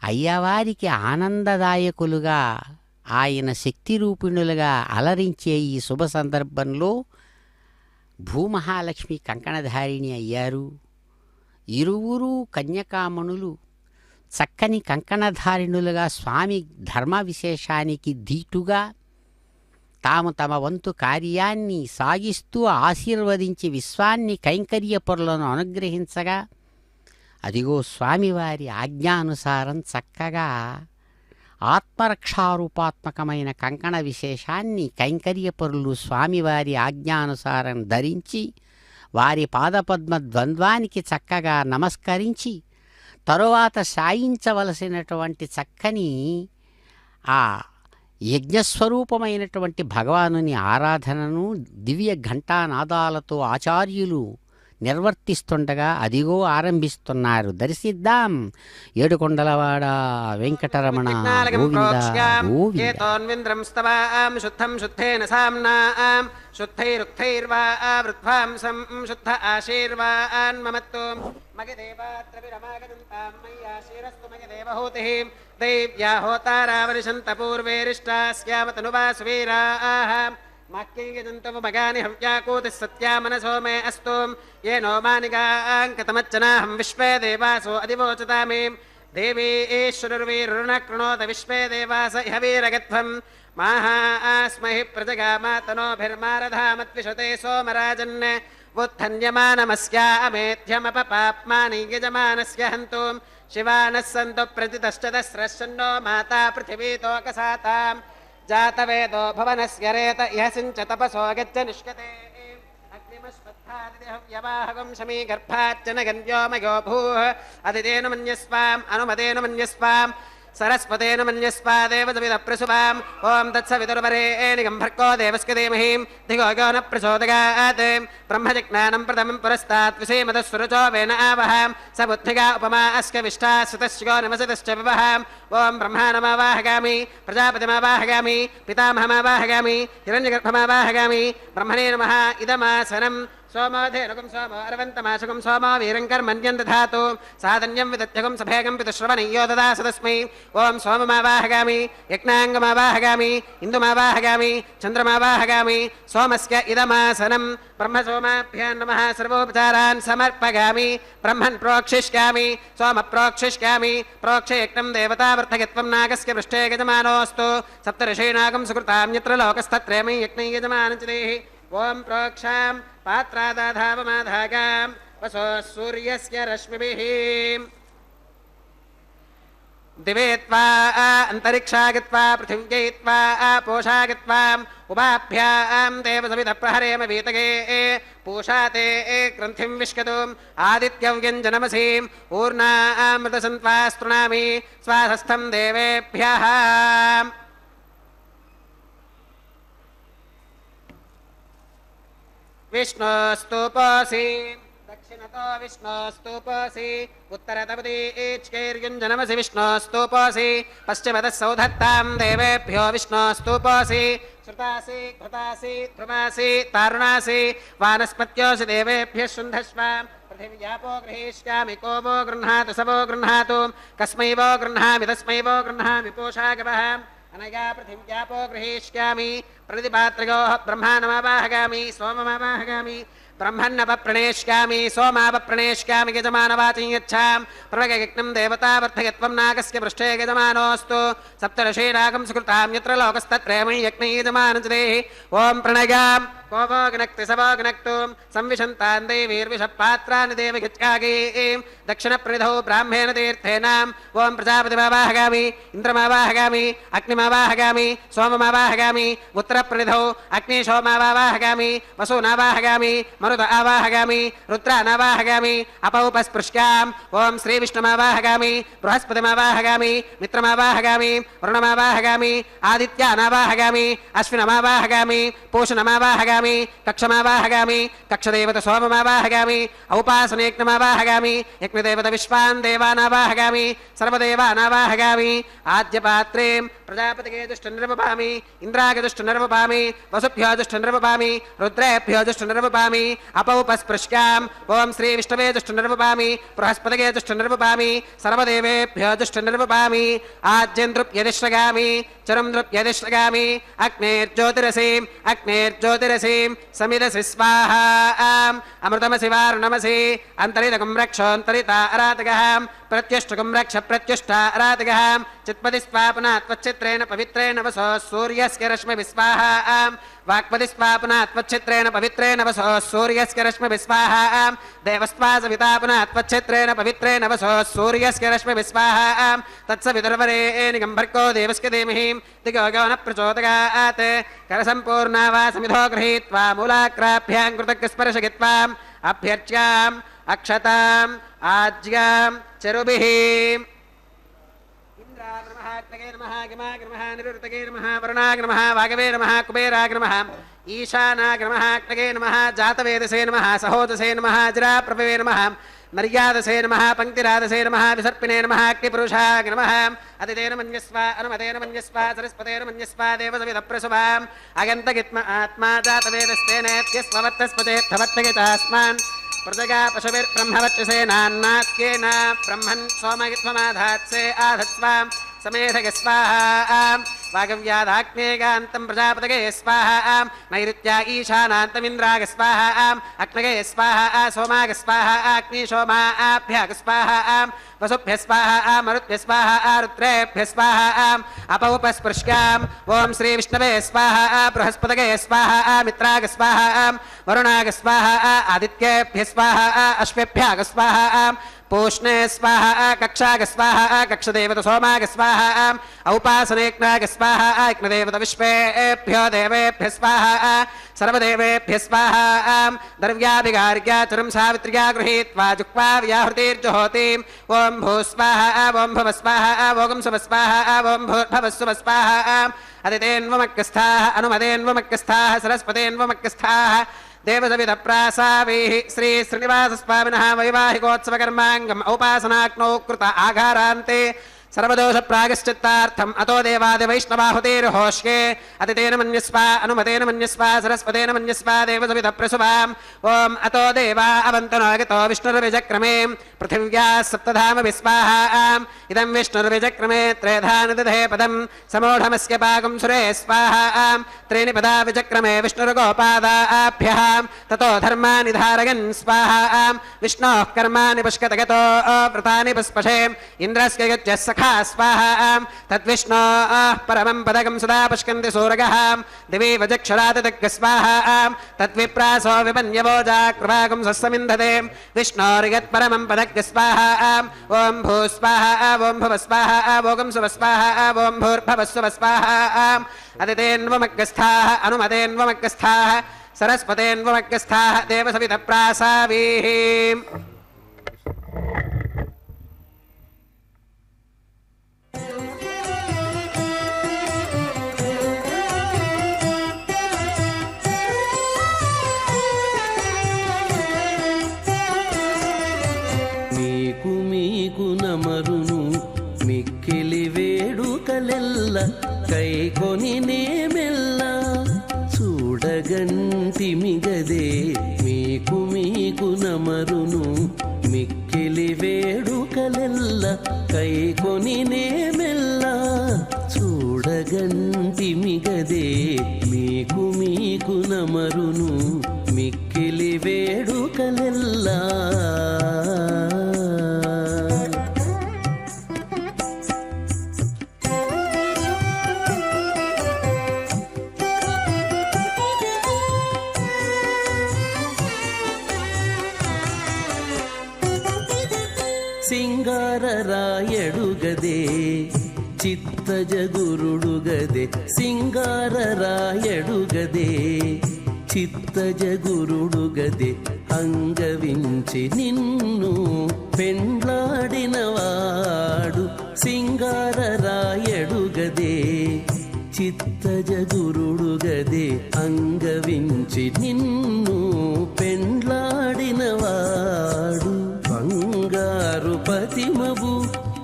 అయ్యవారికి ఆనందదాయకులుగా ఆయన శక్తిరూపిణులుగా అలరించే ఈ శుభ సందర్భంలో భూమహాలక్ష్మి కంకణధారిణి అయ్యారు. ఇరువురు కన్యకామణులు చక్కని కంకణధారిణులుగా స్వామి ధర్మ విశేషానికి ధీటుగా తాము తమ వంతు కార్యాన్ని సాగిస్తూ ఆశీర్వదించి విశ్వాన్ని కైంకర్యపరులను అనుగ్రహించగా అదిగో స్వామివారి ఆజ్ఞానుసారం చక్కగా ఆత్మరక్షారూపాత్మకమైన కంకణ విశేషాన్ని కైంకర్యపరులు స్వామివారి ఆజ్ఞానుసారం ధరించి వారి పాదపద్మ ద్వంద్వానికి చక్కగా నమస్కరించి తరువాత సాయించవలసినటువంటి చక్కని ఆ యజ్ఞస్వరూపమైనటువంటి భగవానుని ఆరాధనను దివ్య ఘంటానాదాలతో ఆచార్యులు నిర్వర్తిస్తుండగా అదిగో ఆరంభిస్తున్నారు. దర్శిద్దాం. ఏడుకొండలవాడ వెంకటరమణ శుద్ధం శుద్ధేన సామ్నాం శుద్ధైరుక్తైర్వావృద్ధ్వాంసం శుద్ధ ఆశీర్వాన్ మమత్తు మగదేవాత్రవిరమాగదంతాం మయ్యాశీరస్తు మగదేవహూతిః దైవ్యా హోతారావరిషంత పూర్వేరిష్టాస్యామతనువా సువీరాః మక్కింగజంతమగాని హవ్యాకూతి సత్యా మనసో మే అస్తు ఏ నోమానిగాంకతమచ్చనాహం విశ్వే దేవాసో అధివోచతామే దేవీశ్వరుర్వీరుణ కృణోత విశ్వే దేవాస ఇహ వీరగత్వం మాహాస్మహి ప్రజగామాతనోభిర్మారధామత్విషతే సోమరాజన్ ఉత్థన్యమానమస్యామేధ్యమపపాప్మాని యజమానస్య హంతు శివానः సంతు ప్రతిదశ్చదస్రశ్చన్నో మాతా పృథివీతోకసాతాం జాతవేదో భవనస్య రేత ఇహ సించ తపసో గచ్చ నిష్కతే అగ్నిమశ్వత్థాదిహవ్యవాహకం శమీ గర్భాచ్చన గన్యోమయో భూః అదితేన మన్యస్వాం అనుమతేన మన్యస్వాం సరస్వతేన మన్యస్వాదేవ సవిద ప్రసువాం ఓం తత్సవితుర్వరేణిగం భర్గో దేవస్య ధీమహి ధియో యో న ప్రచోదయాత్ బ్రహ్మజిజ్ఞానం ప్రథమం పురస్తాత్ విసేమతస్సురుచో వేన ఆవహాం స బుద్ధిగా ఉపమా అస్య విష్టా సుతస్యో నమసతశ్చ వివహాం ఓం బ్రహ్మాణమావాహగామి ప్రజాపతిమావాహగామి పితామహమావాహగామి హిరణ్యగర్భమావాహగామి బ్రహ్మణే నమః ఇదమాసనం సోమోధేనుకం సోమో అరవంతమాశకం సోమో వీరం కర్మణ్యం దధాతు సాధన్యం విదత్యకం సభేగం పితుశ్రవణయ్యో దదాస తస్మై ఓం సోమమావాహగామి యజ్ఞాంగమావాహగామి ఇందుమావాహగామి చంద్రమావాహగామి సోమస్య ఇదమాసనం బ్రహ్మసోమాభ్యాం నమః సర్వోపచారాన్ సమర్పగామి బ్రహ్మన్ ప్రోక్షిష్యామి సోమ ప్రోక్షిష్యామి ప్రోక్షయజ్ఞం దేవతావర్ధయత్వం నాగస్య పృష్ఠే యజమానోऽस्तु సప్తర్షీణాగం సుకృతాం యత్ర లోకస్తత్రేమై యజ్ఞై యజమానం చ దేహి ఓం ప్రోక్షాం పాత్రాదాధావమాధాగాం వసో సూర్యస్య రశ్మిభిః దివే త్వా అంతరిక్షాగత్వా పృథివ్యై త్వా పోషాగత్వా ఉపాభ్యాం దేవసవిధ ప్రహరేమ వీతగే పూషా తే గ్రంథిం విష్కతు ఆదిత్యవ్యంజనమసీం ఊర్ణామృతసంత్వా స్తృణామి స్వాహస్థం దేవేభ్యః విష్ణోస్తూపోసి దక్షిణతో విష్ణోస్తూపోసి ఉత్తరతపదీచ్కైర్యుంజనమసి విష్ణోస్తూపోసి పశ్చిమతః సౌధత్తాం దేవేభ్యో విష్ణోస్తూపోసి శృతాసి ఘృతాసి ధ్రువాసి తారుణాసి వానస్పత్యోసి దేవేభ్యः శృంధస్వ పృథివ్యాపో గృహీష్యామి को वो गृह्णातु स वो गृह्णातु कस्मै वो गृह्णामि तस्मै वो गृह्णामि पोषागवः అనగా పృథివ్యాపో గృహీష్యామి ప్రతిపాత్రయోః బ్రహ్మాణమావాహగామి సోమమావాహగామి బ్రహ్మన్నవ ప్రణేష్యామి సోమావ ప్రణేష్యామి యజమానవాచం యచ్ఛాం ప్రవగయజ్ఞం దేవతావర్ధయత్వం నాగస్య పృష్ఠే యజమానోऽस्तु సప్తర్షీరాగం సుకృతాం యత్ర లోకస్తత్రేమణి యజ్ఞే యజమానచదే ఓం ప్రణయాం కోవోగ్నక్తి సవోగ్నక్తు సంవిశంతాన్ దేవీర్విషపాత్రాన్ని దేవగిచ్ఛాగీం దక్షిణ ప్రణిధౌ బ్రాహ్మేణ తీర్థేన ఓం ప్రజాపతిమావాహగామి ఇంద్రమావాహగామి అగ్నిమావాహగామి సోమమావాహగామి ఉత్తర ప్రణిధౌ అగ్ని సోమావాహగామి వసూనావాహగామి మరుత ఆవాహగామి రుద్రానావాహగామి అపౌపస్పృశ్యాం ఓం శ్రీ విష్ణుమావాహగామి బృహస్పతిమావాహగామి మిత్రమావాహగామి వరుణమావాహగామి ఆదిత్యానావాహగామి అశ్వినమావాహగామి పూషణమావాహగామి కక్షమావాహగామి కక్షదేవత సోమమావాహగామి ఔపాసనేజ్ఞమావాహగామి యజ్ఞదేవత విశ్వాన్ దేవానావాహగామి సర్వదేవానావాహగామి ఆద్యపాత్రేం ప్రజాపతిగే దుష్టనిర్వపామి ఇంద్రాగే దుష్టనిర్వపామి వసుభ్యో దుష్టనిర్వపామి రుద్రేభ్యో దుష్టనిర్వపామి అపౌపస్పృశ్యాం ఓం శ్రీ విష్ణవే దుష్టనిర్వపామి బృహస్పతిగే దుష్టనిర్వపామి సర్వదేవేభ్యో దుష్టనిర్వపామి ఆజ్యం దృప్యదిశ్రగామి చరం దృప్యదిశ్రగామి అగ్నేర్జ్యోతిరసీం సమిదసి స్వాహా అమృతమసి వారుణమసి అంతరితకం రక్షోంతరిత అరాతగహాం ప్రత్యుష్టకం రక్ష ప్రత్యుష్ట అరాతగహాం చిత్పది స్వాపునా త్వచ్చిత్రేణ పవిత్రేణ వసో సూర్యస్య రశ్మి విస్వాహా వాక్పది స్వాపునా త్వచ్చిత్రేణ పవిత్రేణ వసో సూర్యస్య రశ్మి విస్వాహా దేవస్వా సవితా పునా త్వచ్చిత్రేణ పవిత్రేణ వసో సూర్యస్య రశ్మి విస్వాహా తత్సవితుర్వరేణికం భర్గో దేవస్య ధీమహి దిగో గౌన ప్రచోదయాత్ కరసంపూర్ణా వా సమిధో గృహీత్వా మూలాగ్రాభ్యాం కృతజ్ఞస్పర్శగిత్వాం అభ్యర్చ్యాం అక్షతాం ఆజ్యాం చరుభిః ఇంద్రాగ్నమః నమః గిమాగ్నమః నిరుతగే నమః వరుణాగ్ నమః వాగవే నమః కుబేరాగ్ నమః ఈశానాగ్ నమః అగ్నగే నమః జాతవేదసే నమః సహోదసే నమః జిరాప్రభవే నమః మర్యాదసే నమః పంక్తిరాదసే నమః విసర్పిణే నమః అగ్నిపురుషాగ్ నమః అతిథేన మన్యస్వ అనుమతేన మన్యస్వ సరస్వతేన మన్యస్వ దేవసవిధప్రసుభాం అగంతగిత్మ ఆత్మా జాతవేదస్తేనేత్యస్వవర్తస్పచేత్తవత్తగితాస్మాన్ ప్రజగా పశుభిర్బ్రహ్మవచ్చసేనాన్నాత్యేన బ్రహ్మన్ సోమగిత్వమాధాత్సే ఆధత్స్వాం समेधग स्वाहा वागव्याधाग्नेगान्तं प्रजापतगे स्वाहा नैऋत्या ईशानान्तमिन्द्राग स्वाहा अग्नगे स्वाहा सोमाग स्वाहा अग्निशोमाभ्याग स्वाहा वसुभ्य स्वाहा मरुत्भ्य स्वाहा रुद्रेभ्य स्वाहा अपौपस्पृश्याम् ॐ श्री विष्णवे स्वाहा बृहस्पतगे स्वाहा मित्राग स्वाहा वरुणाग स्वाहा आदित्येभ्य स्वाहा अश्वेभ्याग स्वाहा पूष्णे स्वाहा कक्षाग स्वाहा कक्षदेवत सोमाग स्वाहा औपासनेज्ञाग स्वाहा यज्ञदेवत विश्वेभ्यो देवेभ्य स्वाहा सर्वदेवेभ्य स्वाहा द्रव्याभिगार्ग्या चरं सावित्र्या गृहीत्वा जुक्त्वा व्याहृतिर्जुहोतिम् ॐ भूस्वाहा ॐ भुवस्वाहा ॐ सुवस्वाहा ॐ भूर्भुवस्सुव स्वाहा अदितेन्वमग्गस्थाः अनुमतेन्वमग्गस्थाः सरस्वतेन्वमग्गस्थाः देवसविधप्रासाभिः श्री श्रीनिवासस्वामिनः वैवाहिकोत्सवकर्माङ्गम् औपासनाग्नौ कृत आघारान्ते सर्वदोष प्रागश्चित्तार्थम् अतो देवादिवैष्णवाहुतिर्होष्ये अतितेन मन्यस्व अनुमतेन मन्यस्व सरस्वतेन मन्यस्व देवसविधप्रसुभाम् ॐ अतो देवा अवन्तनागतो विष्णुर्विजक्रमे पृथिव्याः सप्तधाम विस्वाहाम् इदं विष्णुर्विजक्रमे त्रेधा निदधे पदम् समूढमस्य पाकं सुरे स्वाहाम् त्रीणि पदा विचक्रमे विष्णुर्गोपादाभ्यः ततो धर्मानि धारयन् स्वाहाम् विष्णोः कर्माणि पुष्कतगतो व्रतानि पुष्पशे इन्द्रस्य यज्ञः सखा स्वाहाम् तद्विष्णोः परमं पदकं सदा पुष्कन्ति सूरगः दिवि वजक्षरादितज्ञ स्वाहाम् तद्विप्रासो विपन्यवोजाकृभागं स्वस्समिन्धते विष्णोर्यत्परमं पदज्ञ स्वाहाम् ॐ भूस्वाहा ॐ भुवस्वाहा ॐ सुवस्वाहा ॐ भूर्भुवस्सुवस्वाहा अदितेन्वमग्गस्थाः अनुमतेन्वमग्गस्थाः सरस्वतेन्वमग्गस्थाः देवसविधप्रासाभिः మీకు నమరును మిక్కిలి వేడుకలెల్ల కైకొని నేమెల్ల చూడగంటిమిగదే మీకు నమరును మిక్కిలి వేడుకలెల్ల కైకొని నేమెల్ల చూడగంటిమిగదే మీకు మీకు నమరును మిక్కిలి వేడుకలెల్లా. సింగారరాయడుగదే చిత్తజగురుడుగదే సింగారరాయడుగదే చిత్తజగురుడుగదే అంగవించి నిన్ను పెండ్లాడినవాడు. సింగారరాయడుగదే చిత్తజగురుడుగదే అంగవించి నిన్ను పెండ్లాడినవాడు. బంగారు పతిమవు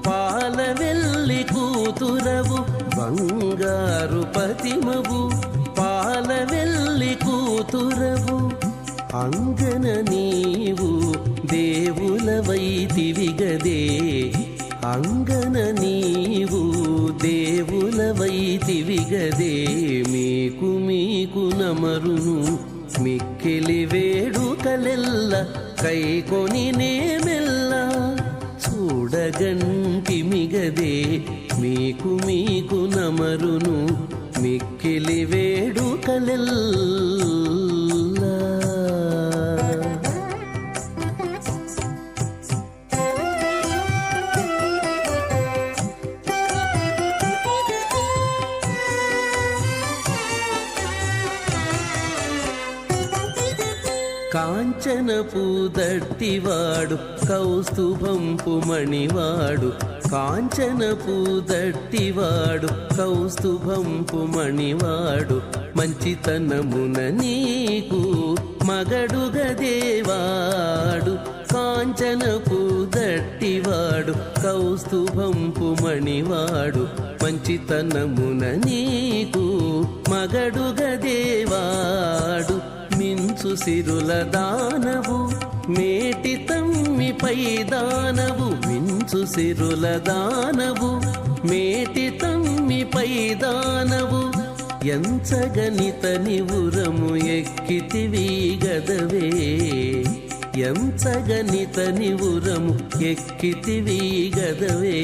పాలవెల్లి కూతురవు బంగారు పతిమవు పాలవెల్లి కూతురవు. అంగన నీవు దేవులవైతివిగదే అంగన నీవు దేవులవైతివిగదే మీకు మీకు నమరును మిక్కిలి వేడుకలెల్ల కైకొని నేమెల్లా. చూడగంటిమిగదే మీకు మీకు నమరును మిక్కిలి వేడుకలెల్లా. కాంచనపు దట్టివాడు కౌస్తుభంపు మణివాడు కాంచనపు దట్టివాడు కౌస్తుభంపు మణివాడు. మంచితనమున నీకు మగడుగదేవాడు. కాంచనపు దట్టివాడు కౌస్తుభంపు మణివాడు. మంచితనమున నీకు మగడుగదేవాడు. మించు సిరుల దానవు మేటి తమ్మిపై దానవు. మించు సిరుల దానవు మేటి తమ్మిపై దానవు. ఎంచగనితని ఉరము ఎక్కితివి గదవే ఎంచగనితని ఉరము ఎక్కితివి గదవే.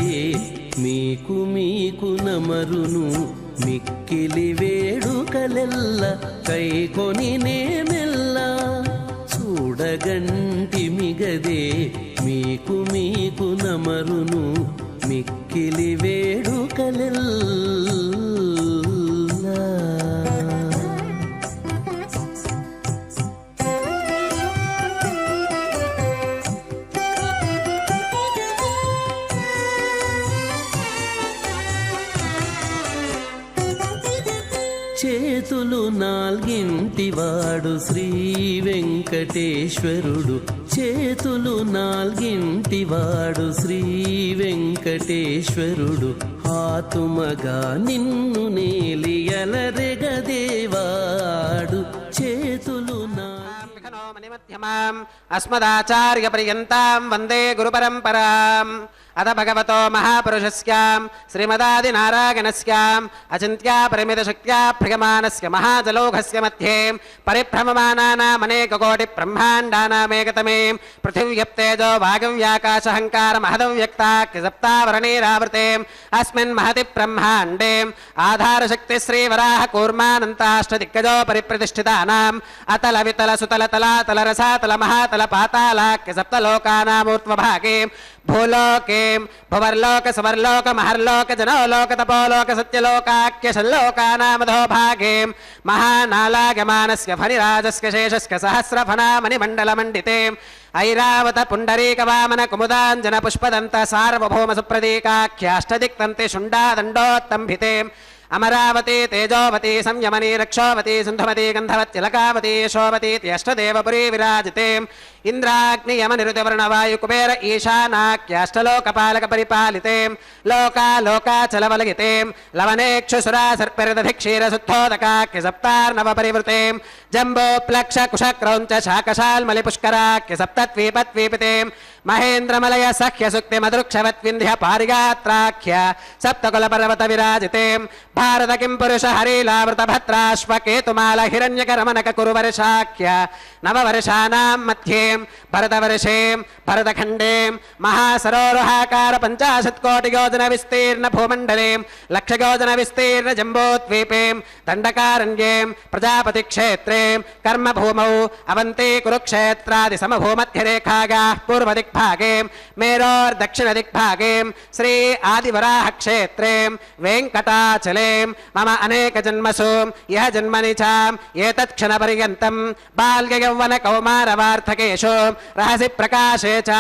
మీకు మీకు నమరును మిక్కిలి వేడుకలెల్ల కైకొని నేమెల్లా. చూడగంటిమిగదే మీకు మీకు నమరును మిక్కిలి వేడుకలెల్లా. చేతులు నాల్గింటివాడు శ్రీ వెంకటేశ్వరుడు. చేతులు నాల్గింటివాడు శ్రీ వెంకటేశ్వరుడు. ఆతుమగా నిన్ను నేలియలరెగదేవాడు. చేతులు అస్మదాచార్య పర్యంతం వందే గురు పరంపరాం. అద భగవతో మహాపురుషస్యాం శ్రీమదాదినారాయణస్యాం అచింత్యా పరిమిత శక్త్యా భ్రగమానస్య మహాజలౌఘస్య మధ్యే పరిభ్రమమానానామనేకకోటి బ్రహ్మాండానామేకతమే పృథివ్యప్తేజో వాగవ్యాకాశహంకార మహదవ్యక్తాఖ్య సప్తావరణైరావృతే అస్మిన్ మహతి బ్రహ్మాండే ఆధారశక్తి శ్రీవరాహ కూర్మానంతాష్టదిగ్గజో పరిప్రతిష్ఠితానాం అతల వితల సుతల తలాతల రసాతల మహాతల పాతాళాఖ్య సప్తలోకానామూర్ధ్వభాగే భూలోకే భువర్లోక సువర్లోక మహర్లోక జనోలోక తపోలోక సత్యలోకాఖ్య షల్లోకానామధో భాగే మహానాలాగమానస్య ఫణిరాజస్య శేషస్య సహస్రఫణామణి మండలమండితే ఐరావత పుండరీక వామన కుముదాంజన పుష్పదంత సార్వభౌమ సుప్రదీకాఖ్యాష్టదిక్తంతి శుండాదండోత్తంభితే అమరావతి తేజోవతి సంయమని రక్షోవతి సింధుమతి గంధవత్తిలకావతి యశోవతి అష్టదేవపురీ విరాజితే ఇంద్రాగ్ని యమ నిరుతివర్ణ వాయు కుబేర ఈశానాఖ్యాష్టలోకపాలక పరిపాలితే లోకాచలవలగితే లవనేక్షుసురా సర్పిరదధి క్షీరశుద్ధోదకాఖ్య సప్తార్ణవ పరివృతే జంబోప్లక్ష కుశక్రౌంచ శాకశాల్మలి పుష్కరాఖ్య సప్తద్వీపద్వీపితే మహేంద్రమలయ సఖ్య సుక్తి మధుక్షవత్వింధ్య పారిగాత్రాఖ్య సప్తకుల పర్వత విరాజితే భారత కిం పురుష హరిలావృత భద్రాశ్వకేతుమాల హిరణ్యకరమనక కురువర్షాఖ్య నవవర్షానాం మధ్యే భరతవర్షే భరతఖండే మహాసరోరుహాకార 50 కోటి యోజన విస్తీర్ణ భూమండలే లక్షయోజన విస్తీర్ణ జంబోద్వీపే దండకారణ్యే ప్రజాపతి క్షేత్రే కర్మభూమౌ అవంతి కురుక్షేత్రాది సమభూమధ్యరేఖాగా పూర్వదిగ్భాగే మేరోర్దక్షిణదిగ్భాగే శ్రీ ఆదివరాహ క్షేత్రే వెంకటాచలే మమ అనేక జన్మసు యహ జన్మని చ ఏతత్క్షణ పర్యంతం బాల్య యౌవన కౌమారవార్థకేషు రహసి ప్రకాశే చ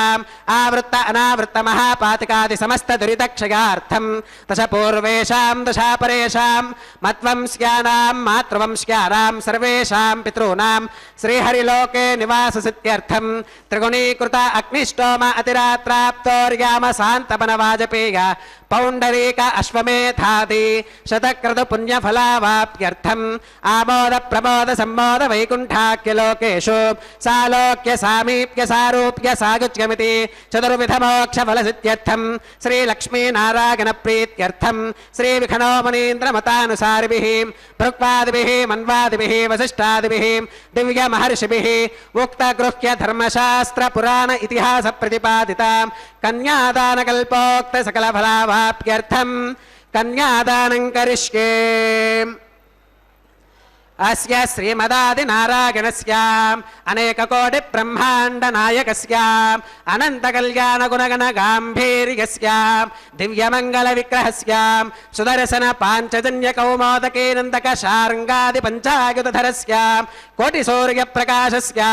ఆవృత్త అనావృత్త మహాపాతికాది సమస్త దురితక్షయార్థం దశ పూర్వేషాం దశా పరేషాం మత్వంస్యానాం మాతృవంస్యానాం సర్వేషాం పితॄనాం శ్రీహరిలోకే నివాససిత్యర్థం త్రిగుణీకృత అగ్నిష్టోమ అతిరాత్రాప్తోర్యామ శాంతపన వాజపేయ పౌండరీక అశ్వమేధాది శతక్రతు పుణ్యఫలావాప్యర్థం ఆమోద ప్రమోద సంమోద వైకుంఠాఖ్యలోకేషు సాలోక్య సామీప్య సారూప్య సాగుచ్యమితి చతుర్విధ మోక్ష ఫలసిత్యర్థం శ్రీ లక్ష్మీనారాయణ ప్రీత్యర్థం శ్రీ విఖనో మునీంద్రమతానుసారిభిః భృక్వాదిభిః మన్వాదిభిః వసిష్ఠాదిభిః దివ్య మహర్షిభిః ఉక్త గృహ్య ధర్మశాస్త్ర పురాణ ఇతిహాస ప్రతిపాదిత కన్యాదాన కల్పోక్త సకల ఫలావాప్యర్థం కన్యాదానం కరిష్యే అస్య శ్రీమదాది నారాయణస్య అనేక కోటి బ్రహ్మాండ నాయకస్య అనంత కళ్యాణ గుణగణ గాంభీర్యస్య దివ్యమంగళ విగ్రహస్య సుదర్శన పాంచజన్య కౌమోదకేనందక శార్ంగాది పంచాయుధరస్య కోటి సూర్య ప్రకాశస్య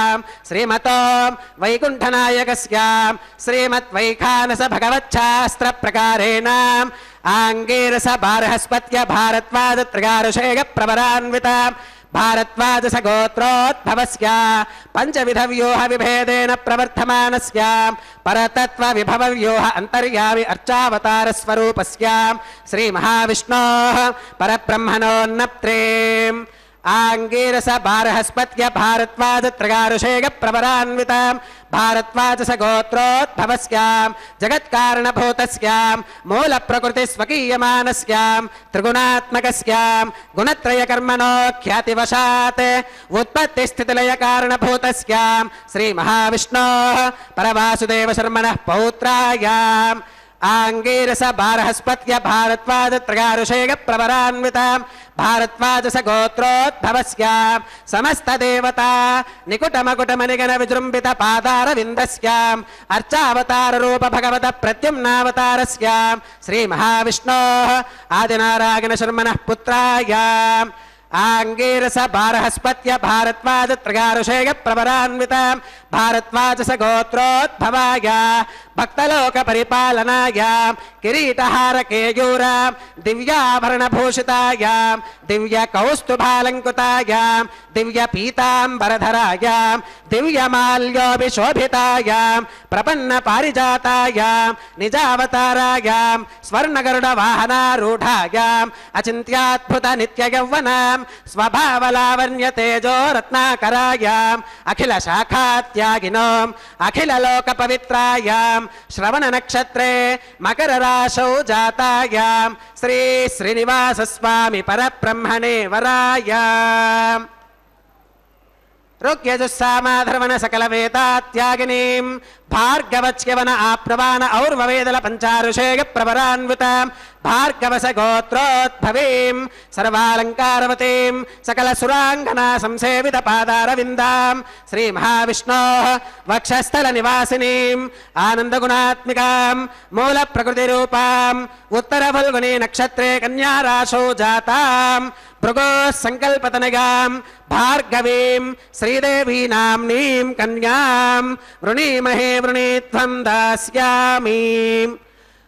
శ్రీమతో వైకుంఠనాయకస్య శ్రీమద్ వైఖానస భగవచ్ఛాస్త్ర ప్రకారేణ ఆంగీరస బారహస్పత్య భారద్వాజ త్రిగారుషేయ ప్రవరాన్విత భారద్వాజ సగోత్రోద్భవస్య పంచవిధ వ్యూహ విభేదేన ప్రవర్ధమానస్య పరతత్వ విభవ వ్యూహ అంతర్యామి అర్చావతార స్వరూపస్య శ్రీ మహావిష్ణోః పరబ్రహ్మణోన్నప్త్రే ఆంగీరస బారహస్పత్య భారద్వాజ త్రిగారుషేయ ప్రవరాన్విత భారద్వాజ సగోత్రోద్భవస్య జగత్కారణభూతస్య మూల ప్రకృతి స్వకీయమానస్య త్రిగుణాత్మకస్య గుణత్రయ కర్మణో ఖ్యాతివశాత్ ఉత్పత్తి స్థితిలయ కారణభూతస్య శ్రీ మహావిష్ణోః పరవాసుదేవ శర్మణః పౌత్రాయ ఆంగీరస బారహస్పత్య భారద్వాజ త్రిగారుషేయ ప్రవరాన్విత భారద్వాజ సగోత్రోద్భవస్య సమస్త దేవతా నికుటమకుటమనిగణ విజృంభిత పాదార విందస్య అర్చావతార రూప భగవత ప్రత్యుమ్నావతారస్య శ్రీ మహావిష్ణోః ఆదినారాయణ శర్మణః పుత్రాయ ఆంగీరస బారహస్పత్య భారద్వాజ త్రిగారుషేయ ప్రవరాన్విత భారద్వాజ సగోత్రోద్భవాయ భక్తలోక పరిపాలనాయ కిరీటహార కేయూర దివ్యాభరణ భూషితాయ దివ్య కౌస్తుభాలంకృతాయ దివ్య పీతాంబరధరాయ దివ్యమాల్యోభిశోభితాయ ప్రపన్న పారిజాతాయ నిజావతారాయ స్వర్ణగరుడ వాహనారూఢాయ అచింత్యాద్భుత నిత్య యౌవన స్వభావలావణ్య తేజో రత్నాకరాయ అఖిల శాఖాత్యాగినో అఖిల లోక పవిత్రాయ శ్రవణ నక్షత్రే మకర రాశౌ జాతాయ శ్రీ శ్రీనివాస స్వామి పరబ్రహ్మణే వరాయ రుక్యజుస్సామాధర్వణ సకల వేదాత్యాగినీం భార్గవచ్యవన ఆప్నవాన ఔర్వవేదల పంచారుషేయ ప్రవరాన్విత భార్గవస గోత్రోద్భవీం సర్వాలంకారవతీం సకల సురాంగనా సంసేవిత పాదారవిందాం శ్రీ మహావిష్ణోః వక్షస్థల నివాసినీం ఆనందగుణాత్మికాం మూల ప్రకృతి రూపాం ఉత్తర ఫల్గుని నక్షత్రే కన్యా రాశౌ జాతాం భృగో సంకల్పతనగాం భార్గవీం శ్రీదేవీ నామ్నీం కన్యాం వృణీమహే వృణీత్వం దాస్యామి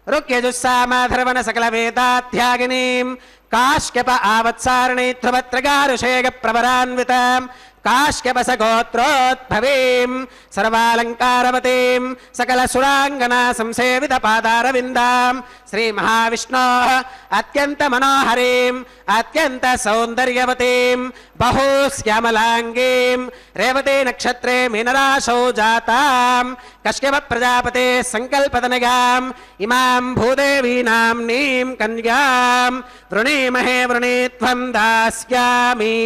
రుక్యజుస్సామాధర్వణ సకల వేదాత్యాగినీం కాశ్యప ఆవత్సారణి ధ్రువత్రగారుషేగ ప్రవరాన్వితాం కాశ్యపసగోత్రోద్భవీం సర్వాలంకారవతీం సకల సురాంగనా సంసేవిత పాదారవిందాం శ్రీ మహావిష్ణోః అత్యంత మనోహరీం అత్యంత సౌందర్యవతీం బహుశ్యామలాంగీం రేవతే నక్షత్రే మీనరాశౌ జాతాం కశ్యప ప్రజాపతే సంకల్పతనగాం ఇమాం భూదేవీనాంనీం కన్యాం వృణీమహే వృణీత్వం దాస్యామి.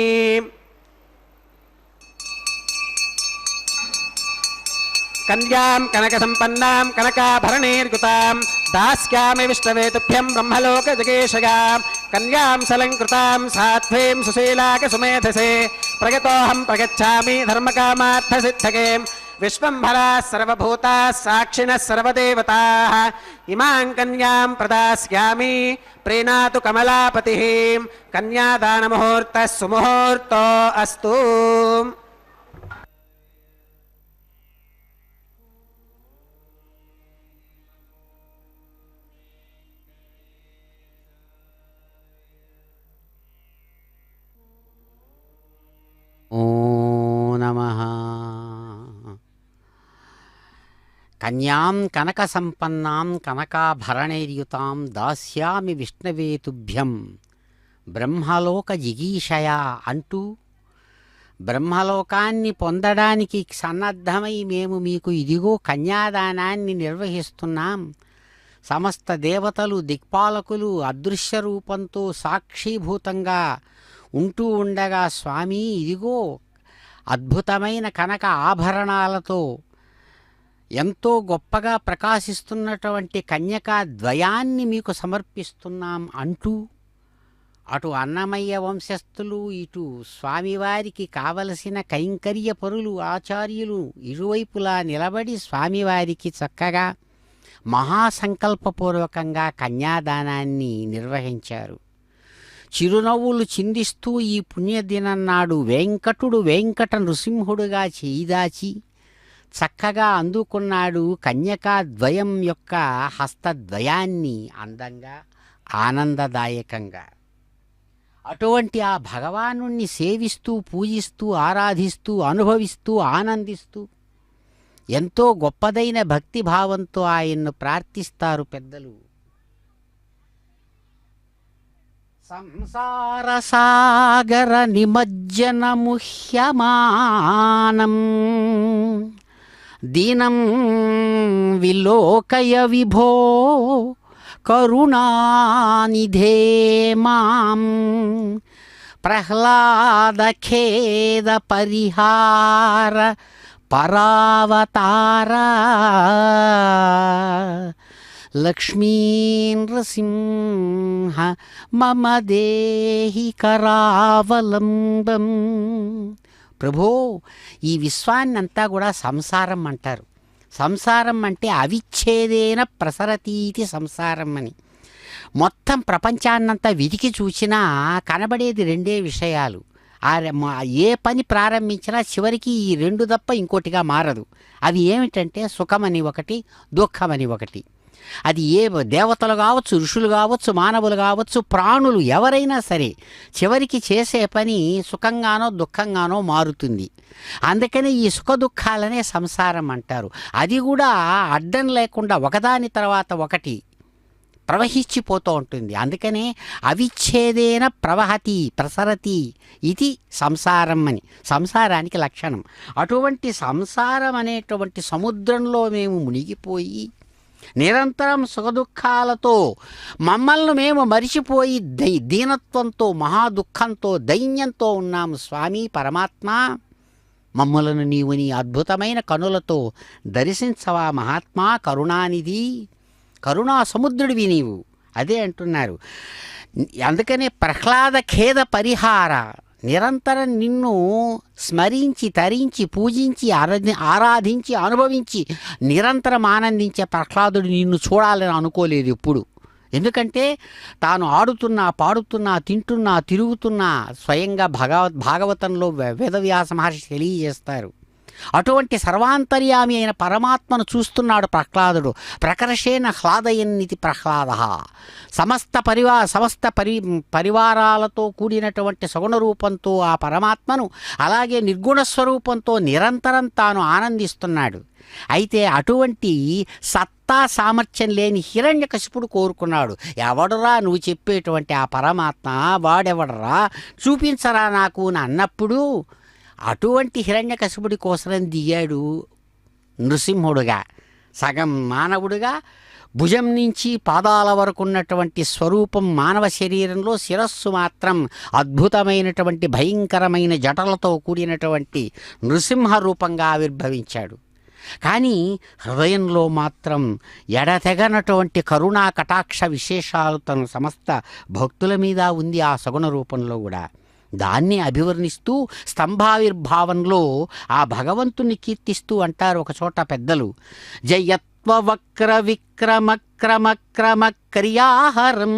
కన్యాం కనక సంపన్నాం కనకాభరణైర్యుతాం దాస్యామి విష్ణవే తుభ్యం బ్రహ్మలోక జగేశగాం కన్యాం సలంకృతాం సాధ్వీం సుశీలాక సుమేధసే ప్రగతోహం ప్రగచ్ఛామి ధర్మకామార్థసిద్ధగే విశ్వంభరా సర్వభూతా సాక్షిణః సర్వదేవతాః ఇమాం కన్యాం ప్రదాస్యామి ప్రీణాతు కమలాపతిః కన్యాదానముహూర్తః సుముహూర్తో అస్తు. ఓం నమః. కన్యాం కనక సంపన్నాం కనకాభరణైర్యుతాం దాస్యామి విష్ణవే తుభ్యం బ్రహ్మలోక జిగీషయా అంటూ బ్రహ్మలోకాన్ని పొందడానికి సన్నద్ధమై మేము మీకు ఇదిగో కన్యాదానాన్ని నిర్వహిస్తున్నాం. సమస్త దేవతలు దిక్పాలకులు అదృశ్య రూపంతో సాక్షీభూతంగా ఉంటూ ఉండగా స్వామి ఇదిగో అద్భుతమైన కనక ఆభరణాలతో ఎంతో గొప్పగా ప్రకాశిస్తున్నటువంటి కన్యకా ద్వయాన్ని మీకు సమర్పిస్తున్నాం అంటూ అటు అన్నమయ్య వంశస్థులు ఇటు స్వామివారికి కావలసిన కైంకర్య పరులు ఆచార్యులు ఇరువైపులా నిలబడి స్వామివారికి చక్కగా మహాసంకల్పపూర్వకంగా కన్యాదానాన్ని నిర్వహించారు. చిరునవ్వులు చిందిస్తూ ఈ పుణ్యదినం నాడు వెంకటుడు వెంకట నృసింహుడుగా చేయిదాచి చక్కగా అందుకున్నాడు కన్యకా ద్వయం యొక్క హస్తద్వయాన్ని అందంగా ఆనందదాయకంగా. అటువంటి ఆ భగవానుణ్ణి సేవిస్తూ పూజిస్తూ ఆరాధిస్తూ అనుభవిస్తూ ఆనందిస్తూ ఎంతో గొప్పదైన భక్తిభావంతో ఆయన్ను ప్రార్థిస్తారు పెద్దలు. సంసార సాగర నిమజ్జనముహ్యమానం దీనం విలోకయ విభో కరుణానిధే మాం ప్రహ్లాదఖేద పరిహార పరావతార లక్ష్మీనృసింహ మమ దేహి కరావలంబం. ప్రభో, ఈ విశ్వాన్నంతా కూడా సంసారం అంటారు. సంసారం అంటే అవిచ్ఛేదేన ప్రసరతీతి సంసారం అని. మొత్తం ప్రపంచాన్నంతా వెతికి చూసినా కనబడేది రెండే విషయాలు. ఏ పని ప్రారంభించినా చివరికి ఈ రెండు తప్ప ఇంకోటిగా మారదు. అవి ఏమిటంటే సుఖమని ఒకటి, దుఃఖమని ఒకటి. అది ఏ దేవతలు కావచ్చు, ఋషులు కావచ్చు, మానవులు కావచ్చు, ప్రాణులు ఎవరైనా సరే చివరికి చేసే పని సుఖంగానో దుఃఖంగానో మారుతుంది. అందుకని ఈ సుఖ దుఃఖాలనే సంసారం అంటారు. అది కూడా అడ్డం లేకుండా ఒకదాని తర్వాత ఒకటి ప్రవహించిపోతూ ఉంటుంది. అందుకనే అవిచ్ఛేదేన ప్రవహతి ప్రసరతి ఇది సంసారం అని సంసారానికి లక్షణం. అటువంటి సంసారం అనేటువంటి సముద్రంలో మేము మునిగిపోయి నిరంతరం సుఖదుఖాలతో మమ్మల్ని మేము మరిచిపోయి దీనత్వంతో మహాదుఖంతో దైన్యంతో ఉన్నాము. స్వామి పరమాత్మ, మమ్మలను నీవు నీ అద్భుతమైన కనులతో దర్శించవా మహాత్మా, కరుణానిధి, కరుణా సముద్రుడివి నీవు. అదే అంటున్నారు. అందుకనే ప్రహ్లాద ఖేద పరిహార, నిరంతరం నిన్ను స్మరించి తరించి పూజించి ఆరాధించి అనుభవించి నిరంతరం ఆనందించే ప్రహ్లాదుడు నిన్ను చూడాలని అనుకోలేదు ఎప్పుడు. ఎందుకంటే తాను ఆడుతున్నా పాడుతున్నా తింటున్నా తిరుగుతున్నా స్వయంగా భాగవతంలో వేదవ్యాస మహర్షి తెలియజేస్తారు. అటువంటి సర్వాంతర్యామి అయిన పరమాత్మను చూస్తున్నాడు ప్రహ్లాదుడు. ప్రకర్షేణ హ్లాదయన్నితి ప్రహ్లాద. సమస్త పరివారాలతో కూడినటువంటి సగుణ రూపంతో ఆ పరమాత్మను, అలాగే నిర్గుణ స్వరూపంతో నిరంతరం తాను ఆనందిస్తున్నాడు. అయితే అటువంటి సత్తా సామర్థ్యం లేని హిరణ్యకశిపుడు కోరుకున్నాడు, ఎవడురా నువ్వు చెప్పేటువంటి ఆ పరమాత్మ, వాడెవడరా, చూపించరా నాకు అని అన్నప్పుడు అటువంటి హిరణ్యకశిపుడి కోసం దిగాడు నృసింహుడుగా, సగం మానవుడుగా. భుజం నుంచి పాదాల వరకు ఉన్నటువంటి స్వరూపం మానవ శరీరంలో, శిరస్సు మాత్రం అద్భుతమైనటువంటి భయంకరమైన జటలతో కూడినటువంటి నృసింహ రూపంగా ఆవిర్భవించాడు. కానీ హృదయంలో మాత్రం ఎడతెగనటువంటి కరుణా కటాక్ష విశేషాలు తన సమస్త భక్తుల మీద ఉంది ఆ సగుణ రూపంలో కూడా. దాన్ని అభివర్ణిస్తూ స్తంభావిర్భావంలో ఆ భగవంతుని కీర్తిస్తూ అంటారు ఒకచోట పెద్దలు, జయత్వవక్ర విక్రమక్రమక్రమ క్రియాహరం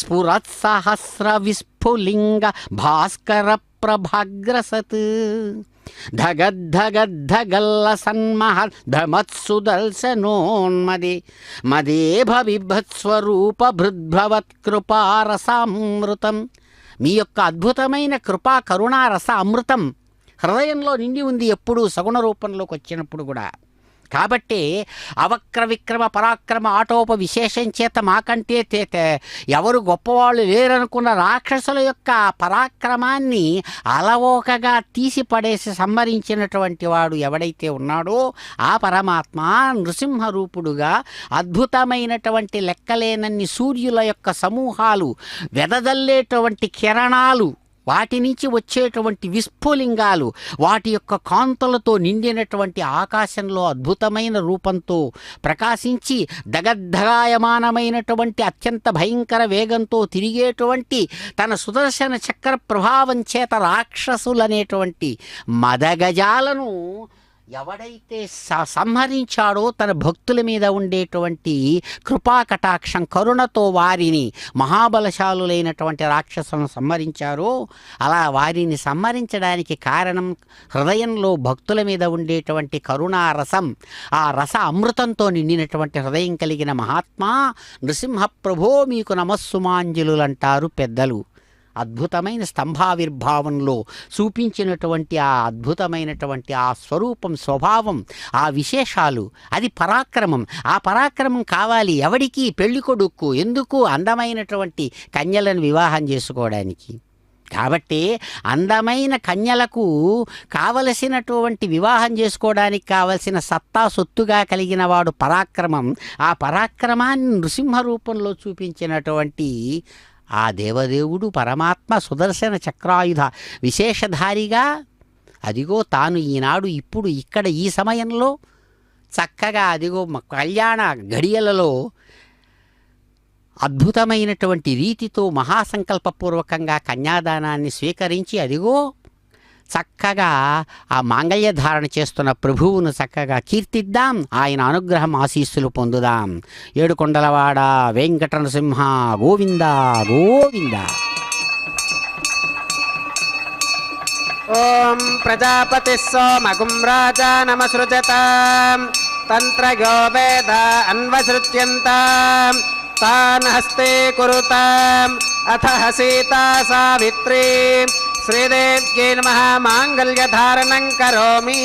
స్ఫురత్సహస్ర విస్ఫులింగ భాస్కర ప్రభాగ్రసత్ ధగద్ధగద్ధగల్ల సన్మహద్ధమత్సుదర్శనోన్మదే మదేభ బిభత్స్వరూప భృద్భవత్కృపారసామృతం. మీ యొక్క అద్భుతమైన కృపా కరుణారస అమృతం హృదయంలో నిండి ఉంది ఎప్పుడూ సగుణ రూపంలోకి వచ్చినప్పుడు కూడా. కాబట్టే అవక్ర విక్రమ పరాక్రమ ఆటోప విశేషం చేత మాకంటే ఎవరు గొప్పవాళ్ళు లేరనుకున్న రాక్షసుల యొక్క పరాక్రమాన్ని అలవోకగా తీసిపడేసి సంహరించినటువంటి వాడు ఎవడైతే ఉన్నాడో ఆ పరమాత్మ నృసింహరూపుడుగా అద్భుతమైనటువంటి లెక్కలేనన్ని సూర్యుల యొక్క సమూహాలు, వెదజల్లేటువంటి కిరణాలు, వాటి నుంచి వచ్చేటువంటి విస్ఫులింగాలు, వాటి యొక్క కాంతులతో నిండినటువంటి ఆకాశంలో అద్భుతమైన రూపంతో ప్రకాశించి దగద్ధగాయమానమైనటువంటి అత్యంత భయంకర వేగంతో తిరిగేటువంటి తన సుదర్శన చక్ర ప్రభావం చేత రాక్షసులనేటువంటి మదగజాలను ఎవడైతే సంహరించాడో తన భక్తుల మీద ఉండేటువంటి కృపాకటాక్షం కరుణతో వారిని, మహాబలశాలులైనటువంటి రాక్షసులను సంహరించారో, అలా వారిని సంహరించడానికి కారణం హృదయంలో భక్తుల మీద ఉండేటువంటి కరుణారసం, ఆ రస అమృతంతో నిండినటువంటి హృదయం కలిగిన మహాత్మా నృసింహప్రభో మీకు నమస్సుమాంజలులంటారు పెద్దలు. అద్భుతమైన స్తంభావిర్భావంలో చూపించినటువంటి ఆ అద్భుతమైనటువంటి ఆ స్వరూపం, స్వభావం, ఆ విశేషాలు, అది పరాక్రమం. ఆ పరాక్రమం కావాలి ఎవడికి? పెళ్ళికొడుకు. ఎందుకు? అందమైనటువంటి కన్యలను వివాహం చేసుకోవడానికి. కాబట్టి అందమైన కన్యలకు కావలసినటువంటి వివాహం చేసుకోవడానికి కావలసిన సత్తా సొత్తుగా కలిగిన వాడు పరాక్రమం. ఆ పరాక్రమాన్ని నృసింహ రూపంలో చూపించినటువంటి ఆ దేవదేవుడు పరమాత్మ సుదర్శన చక్రాయుధ విశేషధారిగా అదిగో తాను ఈనాడు ఇప్పుడు ఇక్కడ ఈ సమయంలో చక్కగా అదిగో కళ్యాణ గడియలలో అద్భుతమైనటువంటి రీతితో మహాసంకల్పపూర్వకంగా కన్యాదానాన్ని స్వీకరించి అదిగో చక్కగా ఆ మాంగళ్య ధారణ చేస్తున్న ప్రభువును చక్కగా కీర్తిద్దాం, ఆయన అనుగ్రహం ఆశీస్సులు పొందుదాం. ఏడుకొండలవాడ వెంకట నరసింహ గోవింద గోవింద. ఓం ప్రజాపతి సోమగుం రాజా నమసృజత తంత్రయో వేద అన్వసృత్యంతాం తాన్ హస్తే కురుతాం అథ సీతా సావిత్రీ శ్రీదేవ్యై నమః మాంగళ్యధారణం కరోమి.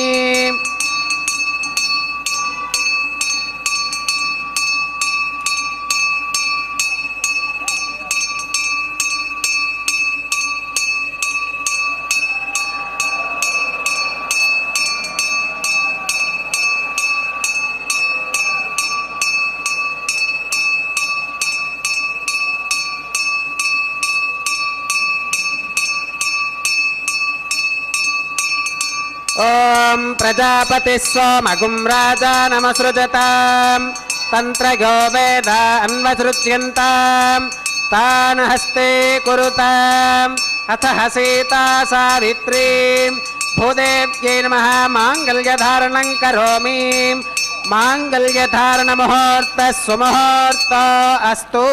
ఓం ప్రజాపతి సోమగుం రాజా నమసృజతాం తంత్రయో వేద అన్వసృత్యంతాం తాన్ హస్తే కురుతాం అథ సీతా సావిత్రీ భూదేవ్యై నమః మాంగళ్యధారణం కరోమి. మాంగళ్యధారణ ముహూర్త సుముహూర్త అస్తు.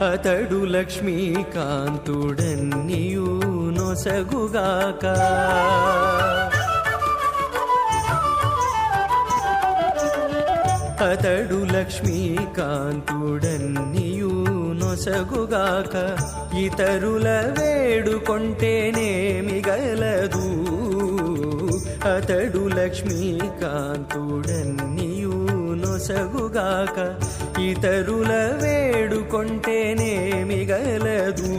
అతడు లక్ష్మీకాంతుడన్నియు నొసగుగాక అతడు లక్ష్మీకాంతుడన్నియు నొసగుగాక ఇతరుల వేడుకొంటేనేమి గలదు అతడు లక్ష్మీకాంతుడన్నియు నొసగుగాక ఇతరుల వేడుకొంటేనేమి గలదు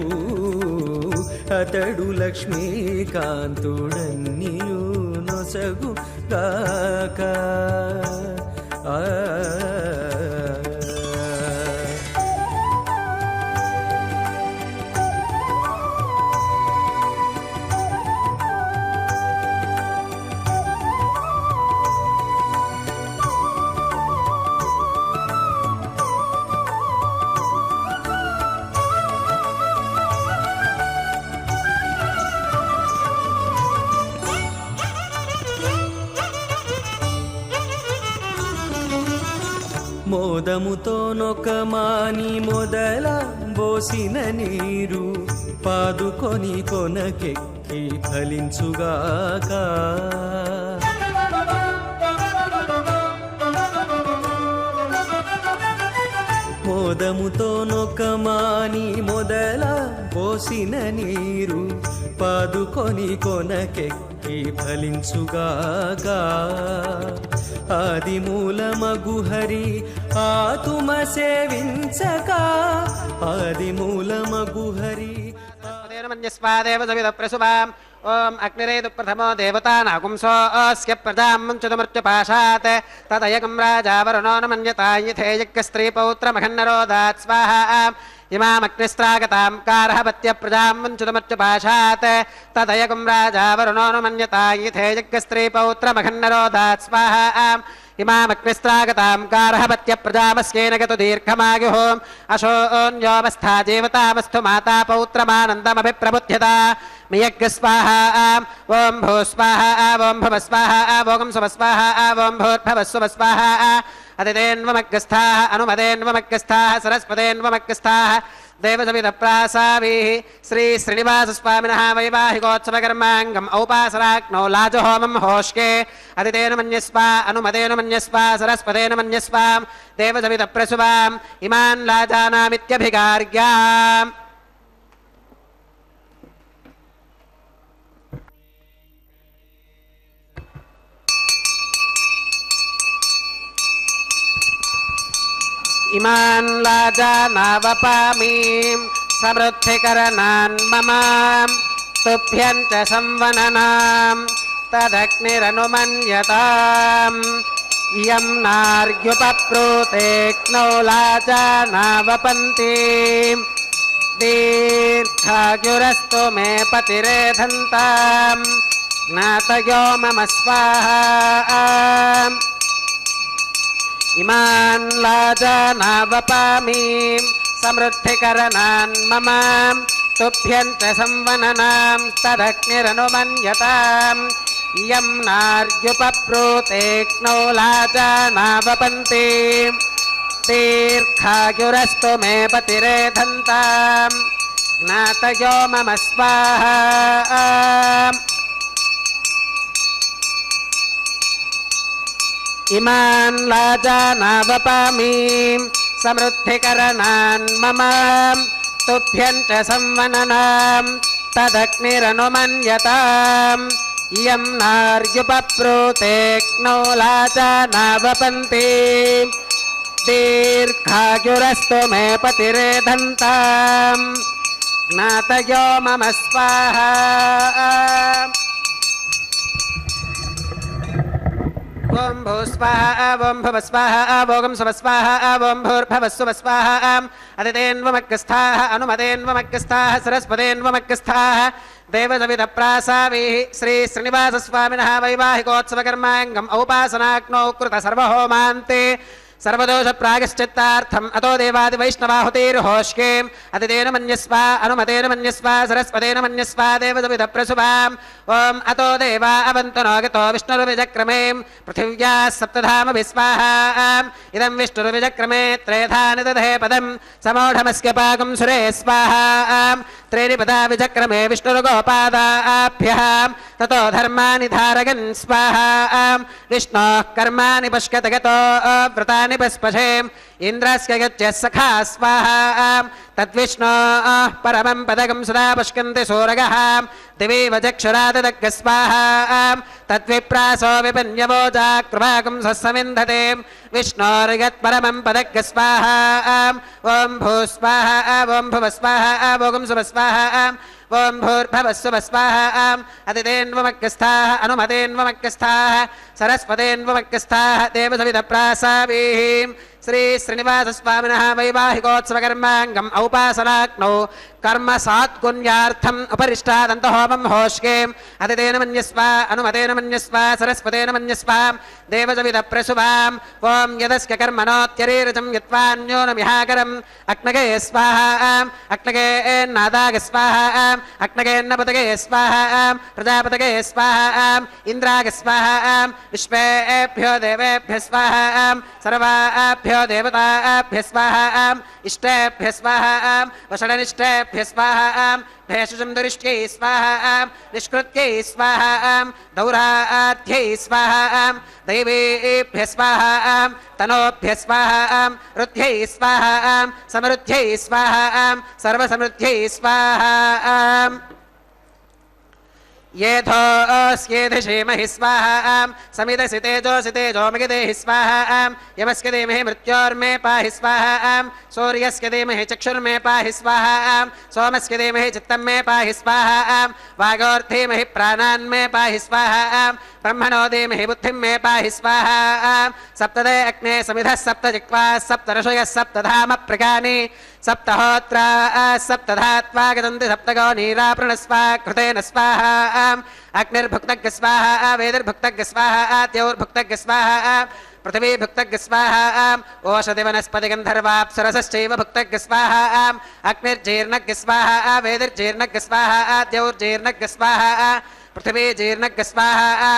అతడు లక్ష్మీకాంతుడన్నియు నొసగుగాక మోదముతో నొకమాని మొదల బోసిన నీరు పాదుకొని కొనకెక్కి ఫలించుగాక మోదముతో నొకమాని మొదల పోసిన నీరు పాదుకొని కొనకెక్కి ఫలించుగాక ఆది మూలమగు హరి ఆతుమ సేవించక ఆది మూలమగు హరి మన్యస్వాదేవ సవిత ప్రసుభాం ఓం అగ్నిరేదు ప్రథమో దేవతానాగుంసోऽస్య ప్రజాం ముంచతుమర్త్యపాశాత్ తదయకం రాజా వరుణో న మన్యతాయథే యజ్ఞస్త్రీపౌత్రమఖన్నరోదాత్ స్వాహా ఇమామగ్నిస్త్రాగతాం కార్హపత్య ప్రజాం ముంచతుమర్త్యపాశాత్ తదయకం రాజా వరుణో న మన్యతాయథే యజ్ఞస్త్రీపౌత్రమఖన్నరోదాత్ స్వాహా ఇమామగ్నిస్త్రాగతాం కార్హపత్య ప్రజామస్యేన గతు దీర్ఘమాయుః అశోన్యోమస్థా జీవతామస్థు మాతా పౌత్రమానందమభిప్రబుధ్యత మియజ్ఞ స్వాహా ఓం భూ స్వాహా ఓం భువ స్వాహా ఓం సువ స్వాహా ఓం భూర్భవస్సువ స్వాహా అదిదేన్వమగ్రస్థాః అనుమదేన్వమగ్రస్థాః సరస్వదేన్వమగ్రస్థాః దేవసవిధప్రాసావీః శ్రీ శ్రీనివాసస్వామినः వైవాహికోత్సవకర్మాంగం ఔపాసరాగ్నౌ లాజహోమం హోష్కే అదితేన మన్యస్వా అనుమదేన మన్యస్వా సరస్వదేన మన్యస్వాం దేవసవిధప్రసువాం ఇమాన్ లాజానామిత్యభికార్యాం ఇమాన్ లాజానావపామీం సమృద్ధికరణాన్ మమ తుభ్యం చ సంవననాం తదగ్నిరనుమన్యతాం ఇయం నార్యుపప్రూతేక్నౌ లాజానావపంతి దీర్ఘాయురస్తు మే పతిరేధంతాం జ్ఞాతయో మమ స్వాహా ఇమాన్ లాజానావపామీం సమృద్ధికరణాన్ మమ తుభ్యం చ సంవననాం తదగ్నిరనుమన్యతాం ఇయం నార్యుపప్రూతేక్నౌ లాజానావపంతి దీర్ఘాయురస్తు మే పతిరేధంతాం జ్ఞాతయో మమ స్వాహా ఇమాన్ లాజానావపామీం సమృద్ధికరణాన్ మమ తుభ్యం చ సంవననాం తదగ్నిరనుమన్యతాం ఇయం నార్యుపప్రూతేక్నౌ లాజానావపంతి దీర్ఘాయురస్తు మే పతిరేధంతాం జ్ఞాతయో మమ స్వాహా ఓం భూ స్వాహా ఓం భువ స్వాహా ఓం సువ స్వాహా ఓం భూర్భవస్సువ స్వాహా అదితేన్వమగ్రస్థాః అనుమదేన్వమగ్రస్థాః సరస్వదేన్వమగ్రస్థాః దేవసవిధప్రాసావీః శ్రీ శ్రీనివాసస్వామినः వైవాహికోత్సవకర్మాంగం ఔపాసనాగ్నౌ కృత సర్వహోమాంతే सर्वदोष प्रागश्चित्तार्थम् अतो देवादि वैष्णवाहुतिर्होष्केम् अतितेन मन्यस्व अनुमतेन मन्यस्व सरस्वतेन मन्यस्व देवसविध प्रसुभाम् ओम अतो देवा अवन्तु नो गतो विष्णुर्विजक्रमे पृथिव्याः सप्तधाम विस्वाहा इदं विष्णुर्विजक्रमे त्रेधा निदधे पदम् समौढमस्य पाकं सुरे स्वाहा त्रीणि पदा विजक्रमे विष्णुर्गोपादाभ्यः ततो धर्माणि धारयन् स्वाहा विष्णोः कर्माणि पश्यत गतो व्रतानि पस्पशेम् इन्द्रस्य गच्छः सखा स्वाहा तद्विष्णोः परमं पदकं सदा पश्यन्ति सूरगः दिवि वचक्षुराददग्ग स्वाहा तद्विप्रासो विपन्यवोजा कृपाकं स्वस्समिन्धते विष्णोर्यत्परमं पदग्ग स्वाहा ॐ भू स्वाहा ॐ भुव स्वाहा ॐ सुव स्वाहा ओम भूर्भवस्व स्वाहा अतिथेन्वमग्गस्थाः अनुमतेन्वमग्गस्थाः सरस्वतेन्वमग्गस्थाः देवसविधप्रासावीः श्री श्रीनिवासस्वामिनः वैवाहिकोत्सवकर्माङ्गम् औपासनाग्नौ कर्म सात्कुन्यार्थम् उपरिष्टादन्तहोमं होष्केम् अतिथेन मन्यस्व अनुमतेन मन्यस्व सरस्वतेन मन्यस्व देवसविधप्रसुभाम् ओम यदस्य कर्मणोत्यरीरजं यत्वान्योनमिहाकरम् अग्नगे स्वाहा अग्नगे नादाग स्वाहा अग्नगेन्नपतगे स्वाहा प्रजापतगे स्वाहा इन्द्राग स्वाहा विश्वेभ्यो देवेभ्यः स्वाहा सर्वाभ्यो देवताभ्यः स्वाहा इष्टेभ्यः स्वाहा वषडनिष्टेभ्यः स्वाहा भेषजं दुरिष्ट्यै स्वाहा निष्कृत्यै स्वाहा दौराध्यै स्वाहा दैवेभ्यः स्वाहा तनोभ्यः स्वाहा रुद्ध्यै स्वाहा समरुद्ध्यै स्वाहा सर्वसमृद्ध्यै स्वाहा येधोऽस्येधिषेमहि स्वाहा समिदसि तेजोऽसि तेजोमगिदेहि स्वाहा यमस्य धीमहि मृत्योर्मे पाहि स्वाहा सूर्यस्य धीमहि चक्षुर्मे पाहि स्वाहा सोमस्य धीमहि चित्तं मे पाहि स्वाहा वागोर्धीमहि प्राणान् मे पाहि स्वाहा ब्रह्मणो धीमहि बुद्धिं मे पाहि स्वाहा सप्तदे अग्ने समिधः सप्त जिह्वाः सप्त ऋषयः सप्तधाम प्रगानि सप्तहोत्रा सप्तधात्वा गदन्ति सप्तगो नीराप्रणस्वा कृतेन स्वाहा अग्निर्भुक्तग् स्वाहा वेदिर्भुक्तग् स्वाहा द्यौर्भुक्तग् स्वाहा पृथिवीभुक्तग् स्वाहा ओषधि वनस्पति गन्धर्वाप्सरसश्चैव भुक्तग् स्वाहा अग्निर्जीर्णग् स्वाहा वेदिर्जीर्णग् स्वाहा द्यौर्जीर्णग् स्वाहा पृथिवी जीर्णग् स्वाहा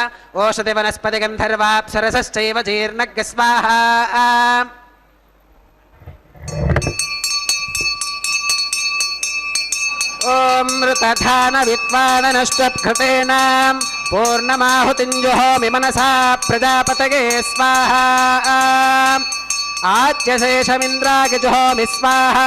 ओषधि वनस्पति गन्धर्वाप्सरसश्चैव जीर्णग् स्वाहा ओम मृतधान विद्वाननश्चत्कृतेन पूर्णमाहुतिं जुहोमि मनसा प्रजापतये स्वाहा आद्यशेषमिन्द्राय जुहोमि स्वाहा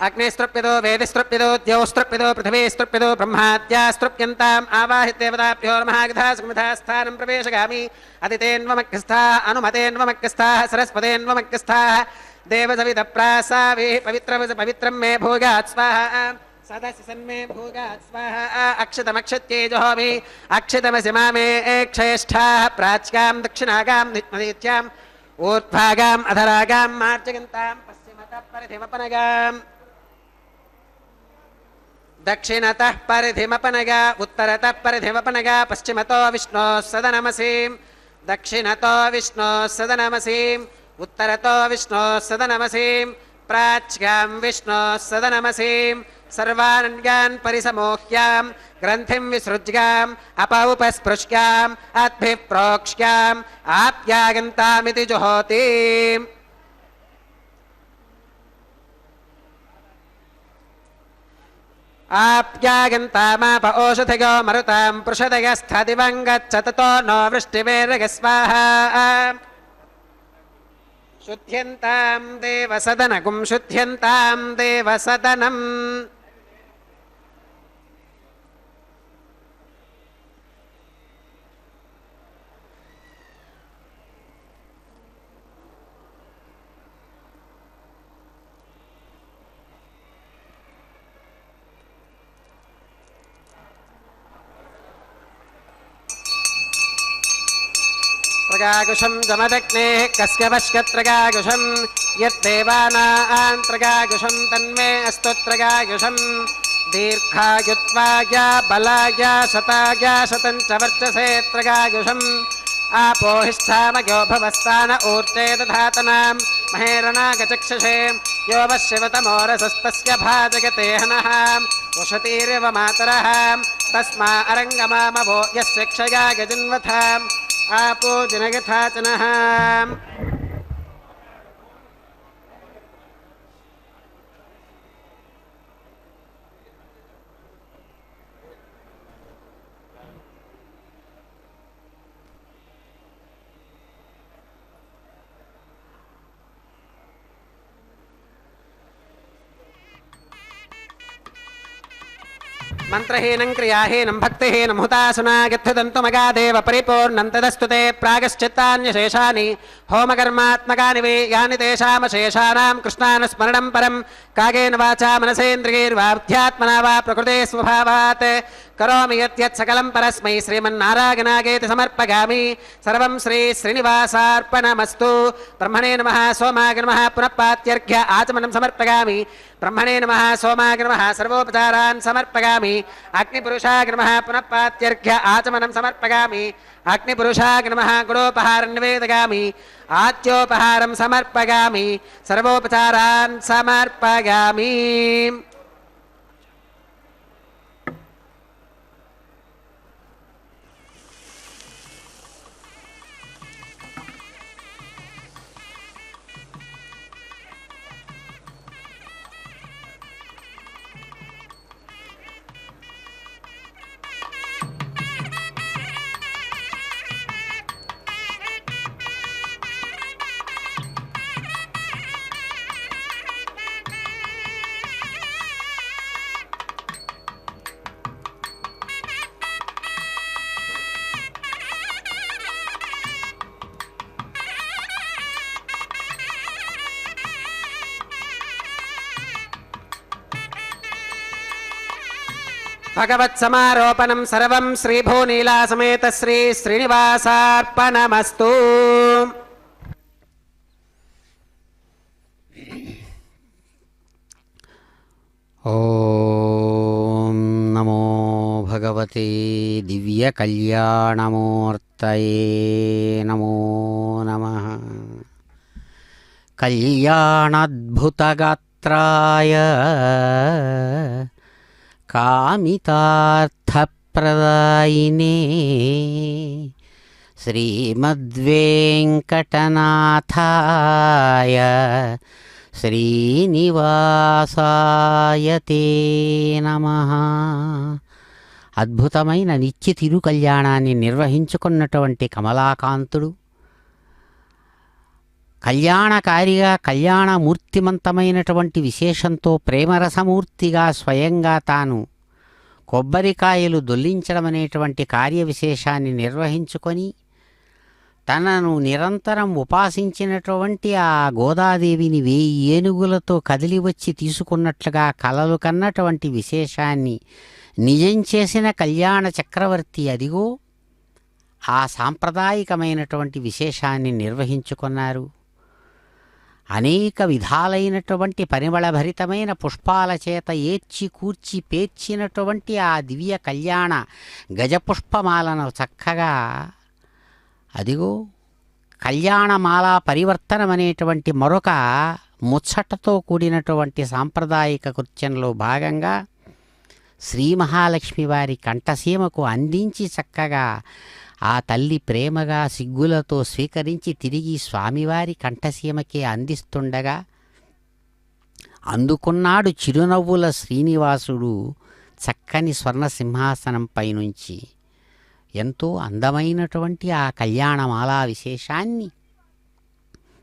अग्निस्त्रुप्यतो वेदिस्त्रुप्यतो द्यौस्त्रुप्यतो पृथिवीस्त्रुप्यतो ब्रह्माद्यास्त्रुप्यन्ताम् आवाहित देवताभ्यो नमः स्थानं प्रवेशगामि अदितेन्वमग्गस्थाः अनुमतेन्वमग्गस्थाः सरस्वतेन्वमग्गस्थाः देवसविधप्रासावीः पवित्रं मे भोगात् स्वाहा सदस्य सन्मे भोगात् स्वाहा अक्षतमक्षत्यै जुहोमि अक्षतमसि मामे क्षेष्ठाः प्राच्यां दक्षिणागां नित्याम् ऊर्ध्वागाम् अधरागां मार्जयन्तां पश्चिमतः परिधिमपनगाम् दक्षिणतः परिधिमपनगा उत्तरतः परिधिमपनगा पश्चिमतो विष्णोः सदनमसीं दक्षिणतो विष्णोः सदनमसीं उत्तरतो विष्णोः सदनमसीं प्राच्यां विष्णोः सदनमसीं सर्वानन्यान् परिसमोह्यां ग्रन्थिं विसृज्याम् अपौपस्पृश्याम् अद्भिः प्रोक्ष्याम् आप्यागन्तामिति जुहोति आप्यागन्तामाप ओषधिगो मरुतां पृषदयस्थदिवं गच्छततो नो वृष्टिवेरग स्वाहा शुद्ध्यन्तां देवसदनगुं शुद्ध्यन्तां देवसदनम् त्रगाकुशं जमदग्नेः कस्य वश्यत्रगाकुशं यद्देवानां त्रगाकुशं तन्मे अस्तु त्रगाकुशं दीर्घायुत्वाय बलाय शताय शतं च वर्चसे त्रगाकुशं आपोहिष्ठामयो भवस्तान ऊर्जे दधातनां महेरणागचक्षुषे यो वः शिवतमोरसस्तस्य भाजगते हनः उषतीरिव मातरः तस्मा अरङ्गमामवो यस्य क्षया गजन्वथाम् आपो जनयथाचनः మంత్రహీనం క్రియాహీనం భక్తిహీనం హుతాసునా యత్తుదంతుమగాదేవ పరిపూర్ణం తదస్తు తే ప్రాగశ్చిత్తాన్యశేషాని హోమకర్మాత్మకాని వే యాని తేషామశేషానాం కృష్ణానుస్మరణం పరం కాగేన వాచా మనసేంద్రియైర్వా బుద్ధ్యాత్మనా వా ప్రకృతే స్వభావాత్ కరోమి యత్యత్ సకలం పరస్మై శ్రీమన్నారాయణాగేతి సమర్పయామి సర్వం శ్రీ శ్రీనివాసార్పణమస్తు బ్రహ్మణే నమః సోమాయ నమః పునః పాత్యర్ఘ్య ఆచమనం సమర్పయామి బ్రహ్మణే నమః సోమాయ నమః సర్వోపచారాన్ సమర్పయామి అగ్నిపురుషాయ నమః పునః పాత్యర్ఘ్య ఆచమనం సమర్పయామి అగ్నిపురుషాయ నమః గుడోపహారం నివేదయామి ఆత్యోపహారం సమర్పయామి సర్వోపచారాన్ సమర్పయామి భగవత్సమారోపణం సర్వం శ్రీభూనీలాసమేత శ్రీ శ్రీనివాసార్పణమస్తు. ఓం నమో భగవతే దివ్యకళ్యాణమూర్తయే నమో నమః. కళ్యాణాద్భుతగాత్రాయ కామితార్థప్రదాయినే శ్రీమద్వేంకటనాథాయ శ్రీనివాసాయ తే నమః. అద్భుతమైన నిత్య తిరు కళ్యాణాన్ని నిర్వహించుకున్నటువంటి కమలాకాంతుడు కళ్యాణకారిగా కళ్యాణమూర్తిమంతమైనటువంటి విశేషంతో ప్రేమరసమూర్తిగా స్వయంగా తాను కొబ్బరికాయలు దొల్లించడం అనేటువంటి కార్యవిశేషాన్ని నిర్వహించుకొని తనను నిరంతరం ఉపాసించినటువంటి ఆ గోదాదేవిని 1000 ఏనుగులతో కదిలివచ్చి తీసుకున్నట్లుగా కలలు కన్నటువంటి విశేషాన్ని నిజం చేసిన కళ్యాణ చక్రవర్తి అదిగో ఆ సాంప్రదాయికమైనటువంటి విశేషాన్ని నిర్వహించుకున్నారు. అనేక విధాలైనటువంటి పరిమళభరితమైన పుష్పాల చేత ఏర్చి కూర్చి పేర్చినటువంటి ఆ దివ్య కళ్యాణ గజపుష్పమాలను చక్కగా అదిగో కళ్యాణమాల పరివర్తనం అనేటువంటి మరొక ముచ్చటతో కూడినటువంటి సాంప్రదాయిక కృత్యంలో భాగంగా శ్రీ మహాలక్ష్మి వారి కంఠసీమకు అందించి చక్కగా ఆ తల్లి ప్రేమగా సిగ్గులతో స్వీకరించి తిరిగి స్వామివారి కంఠసీమకే అందిస్తుండగా అందుకున్నాడు చిరునవ్వుల శ్రీనివాసుడు చక్కని స్వర్ణ సింహాసనంపై నుంచి. ఎంతో అందమైనటువంటి ఆ కళ్యాణమాలా విశేషాన్ని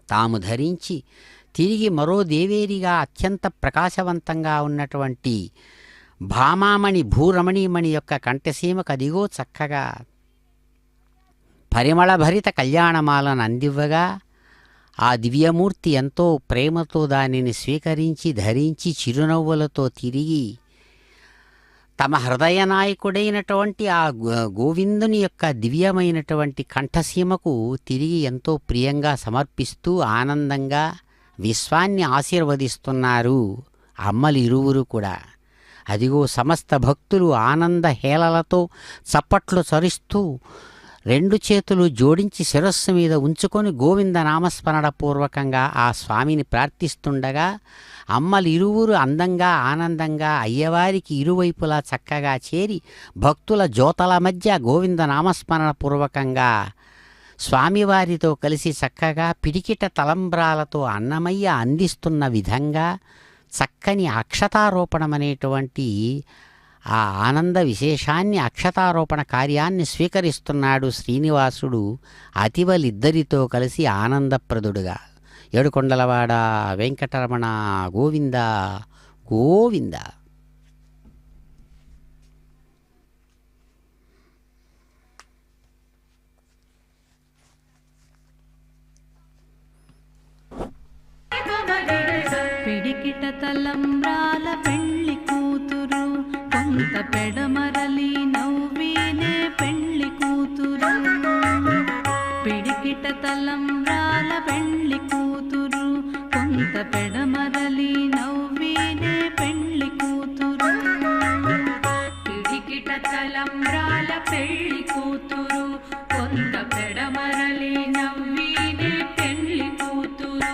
తాము ధరించి తిరిగి మరో దేవేరిగా అత్యంత ప్రకాశవంతంగా ఉన్నటువంటి భామామణి భూరమణీమణి యొక్క కంఠసీమకు అదిగో చక్కగా పరిమళభరిత కళ్యాణమాలను అందివ్వగా ఆ దివ్యమూర్తి ఎంతో ప్రేమతో దానిని స్వీకరించి ధరించి చిరునవ్వులతో తిరిగి తమ హృదయ నాయకుడైనటువంటి ఆ గోవిందుని యొక్క దివ్యమైనటువంటి కంఠసీమకు తిరిగి ఎంతో ప్రియంగా సమర్పిస్తూ ఆనందంగా విశ్వాన్ని ఆశీర్వదిస్తున్నారు అమ్మలు ఇరువురు కూడా. అదిగో సమస్త భక్తులు ఆనంద హేళలతో చప్పట్లు చరుస్తూ రెండు చేతులు జోడించి శిరస్సు మీద ఉంచుకొని గోవింద నామస్మరణ పూర్వకంగా ఆ స్వామిని ప్రార్థిస్తుండగా అమ్మలు ఇరువురు అందంగా ఆనందంగా అయ్యవారికి ఇరువైపులా చక్కగా చేరి భక్తుల జోతల మధ్య గోవింద నామస్మరణ పూర్వకంగా స్వామివారితో కలిసి చక్కగా పిడికిట తలంబ్రాలతో అన్నమయ్య అందిస్తున్న విధంగా చక్కని అక్షతారోపణమనేటువంటి ఆ ఆనంద విశేషాన్ని అక్షతారోపణ కార్యాన్ని స్వీకరిస్తున్నాడు శ్రీనివాసుడు అతివలిద్దరితో కలిసి ఆనందప్రదుడుగా. ఏడుకొండలవాడ వెంకటరమణ గోవింద గోవింద. పిడికిట తలంబ్రాల పెళ్లి కూతురు కొంత పెడమరలి నవ్వీనే పెళ్లి కూతురు. పిడికిట తలంబ్రాల పెళ్లి కూతురు కొంత పెడమరలి నవ్వీనే పెళ్లి కూతురు. పిడికిట తలంబ్రాల పెళ్లి కూతురు కొంత పెడమరలి నవ్వీనే పెళ్లి కూతురు.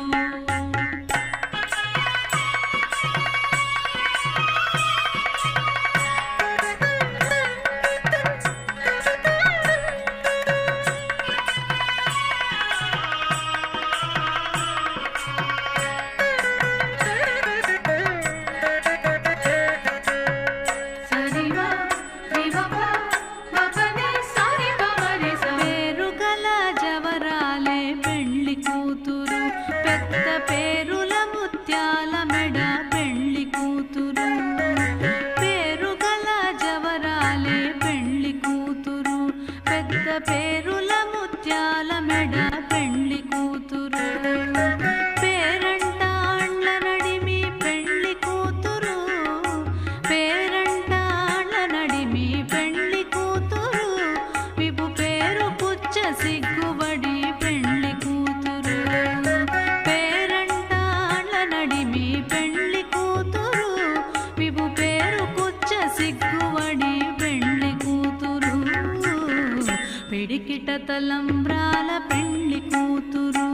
పిడికిట తలంబ్రాల పెళ్లి కూతురు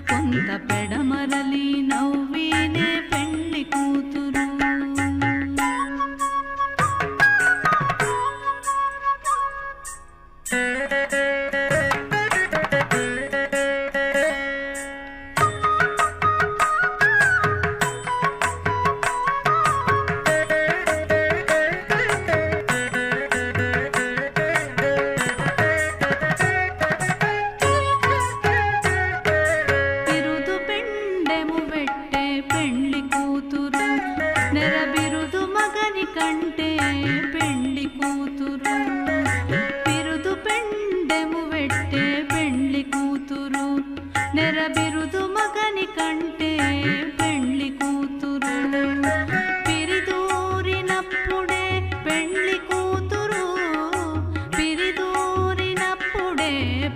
కొంత పెడమరలి నవ్వీనే పెళ్లి కూతురు. నెరబిరుదు మగని కంటే పెళ్లి కూతురు పిరిదూరినప్పుడే పెళ్లి కూతురు పిరిదూరినప్పుడే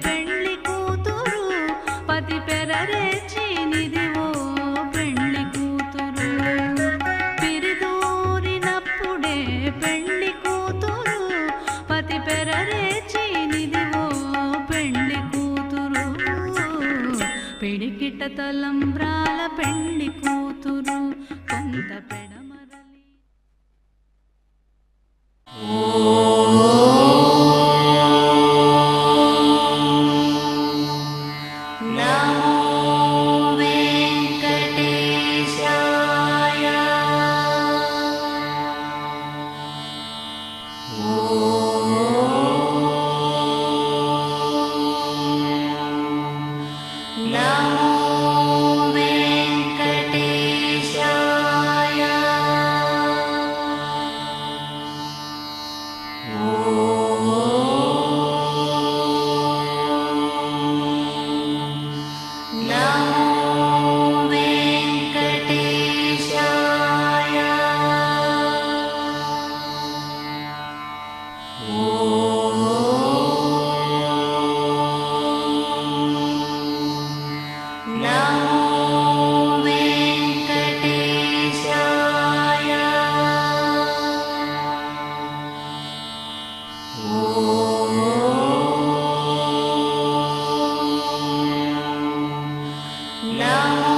పెళ్లి కూతురు పతి పెరరేచినిదివో పెళ్లి కూతురు పిరిదూరినప్పుడే పెళ్లి కూతురు పతి పెరరేచినిదివో పెళ్లి కూతురు పిడికిట తలంబ్రాల పెళ్లి కూతురు కొంత పెడమరలి. నమో వెంకటేశాయ రామ